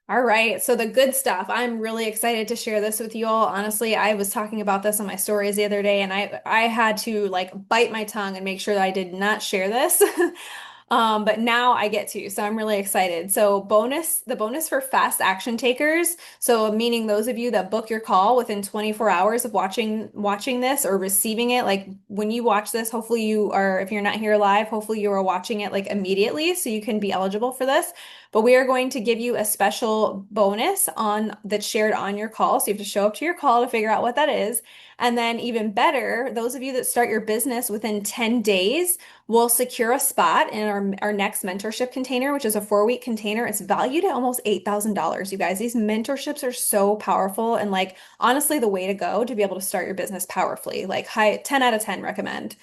All right, so the good stuff. I'm really excited to share this with you all. Honestly, I was talking about this on my stories the other day, and I had to like bite my tongue and make sure that I did not share this. But now I get to, so I'm really excited. So the bonus for fast action takers. So meaning those of you that book your call within 24 hours of watching this or receiving it, like when you watch this, hopefully you are, if you're not here live, hopefully you are watching it like immediately so you can be eligible for this. But we are going to give you a special bonus on that's shared on your call. So you have to show up to your call to figure out what that is. And then even better, those of you that start your business within 10 days will secure a spot in our next mentorship container, which is a 4-week container. It's valued at almost $8,000. You guys, these mentorships are so powerful and like honestly the way to go to be able to start your business powerfully. Like high 10 out of 10 recommend.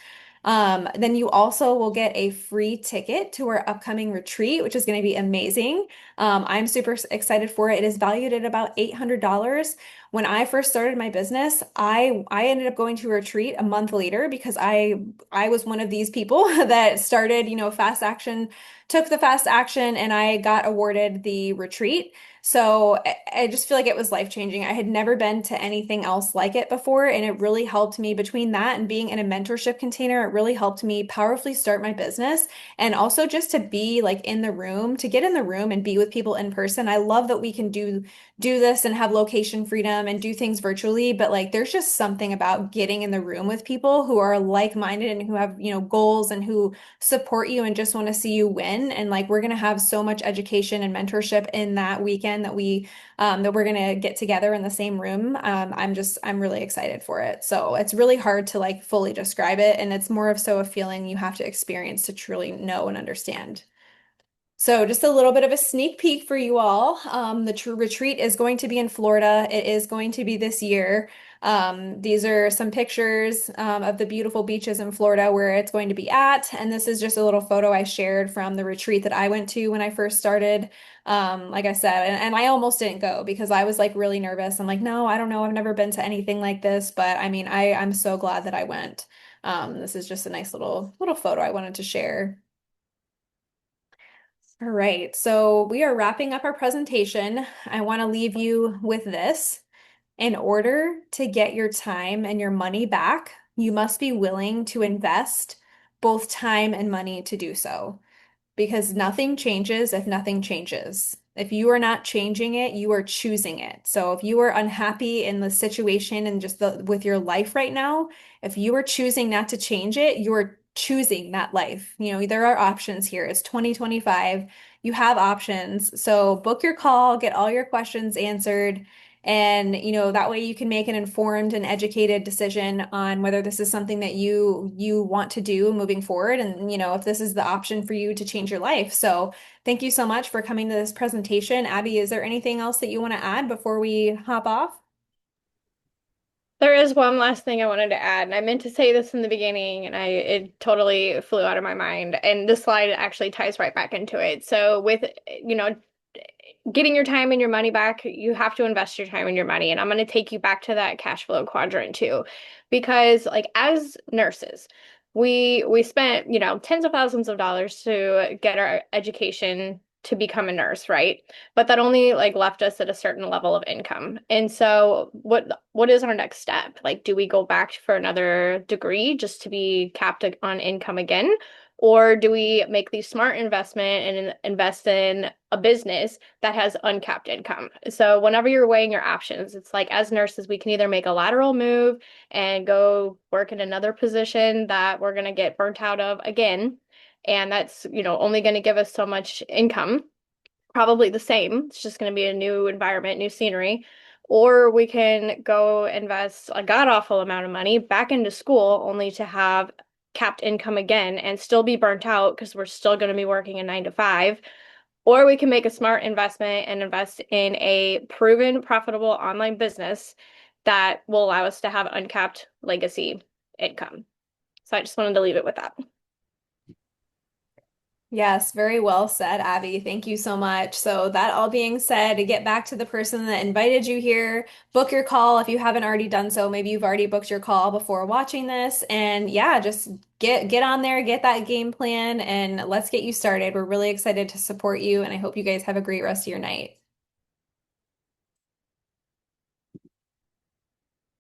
Then you also will get a free ticket to our upcoming retreat, which is going to be amazing. I'm super excited for it. It is valued at about $800. When I first started my business, I ended up going to a retreat a month later because I was one of these people that started, fast action, took the fast action, and I got awarded the retreat. So I just feel like it was life-changing. I had never been to anything else like it before, and it really helped me between that and being in a mentorship container. It really helped me powerfully start my business and also just to be like in the room, to get in the room and be with people in person. I love that we can do this and have location freedom and do things virtually, but like there's just something about getting in the room with people who are like-minded and who have, goals and who support you and just want to see you win. And like we're going to have so much education and mentorship in that weekend that we're going to get together in the same room. I'm really excited for it. So it's really hard to like fully describe it, and it's more of so a feeling you have to experience to truly know and understand. So, just a little bit of a sneak peek for you all. The true retreat is going to be in Florida. It is going to be this year. These are some pictures of the beautiful beaches in Florida where it's going to be at. And this is just a little photo I shared from the retreat that I went to when I first started. Like I said, and I almost didn't go because I was like really nervous. I'm like, no, I don't know. I've never been to anything like this. But I mean, I'm so glad that I went. This is just a nice little photo I wanted to share. All right, so we are wrapping up our presentation. I want to leave you with this. In order to get your time and your money back, you must be willing to invest both time and money to do so because nothing changes if nothing changes. If you are not changing it, you are choosing it. So if you are unhappy in the situation and just with your life right now, if you are choosing not to change it, you are choosing that life. There are options here. It's 2025. You have options. So book your call, get all your questions answered. And, that way you can make an informed and educated decision on whether this is something that you want to do moving forward and, if this is the option for you to change your life. So thank you so much for coming to this presentation. Abby, is there anything else that you want to add before we hop off? There is one last thing I wanted to add, and I meant to say this in the beginning, and it totally flew out of my mind. And this slide actually ties right back into it. So with, you know, getting your time and your money back, you have to invest your time and your money. And I'm going to take you back to that cash flow quadrant too, because like as nurses, we spent, you know, tens of thousands of dollars to get our education to become a nurse, right? But that only like left us at a certain level of income. And so what is our next step? Like, do we go back for another degree just to be capped on income again? Or do we make the smart investment and invest in a business that has uncapped income? So whenever you're weighing your options, it's like as nurses, we can either make a lateral move and go work in another position that we're going to get burnt out of again. And that's, you know, only going to give us so much income, probably the same. It's just going to be a new environment, new scenery. Or we can go invest a god awful amount of money back into school only to have capped income again and still be burnt out because we're still going to be working a 9 to 5. Or we can make a smart investment and invest in a proven profitable online business that will allow us to have uncapped legacy income. So I just wanted to leave it with that. Yes, very well said, Abby. Thank you so much. So, that all being said, to get back to the person that invited you here, book your call if you haven't already done so. Maybe you've already booked your call before watching this. And yeah, just get on there, get that game plan, and let's get you started. We're really excited to support you, and I hope you guys have a great rest of your night.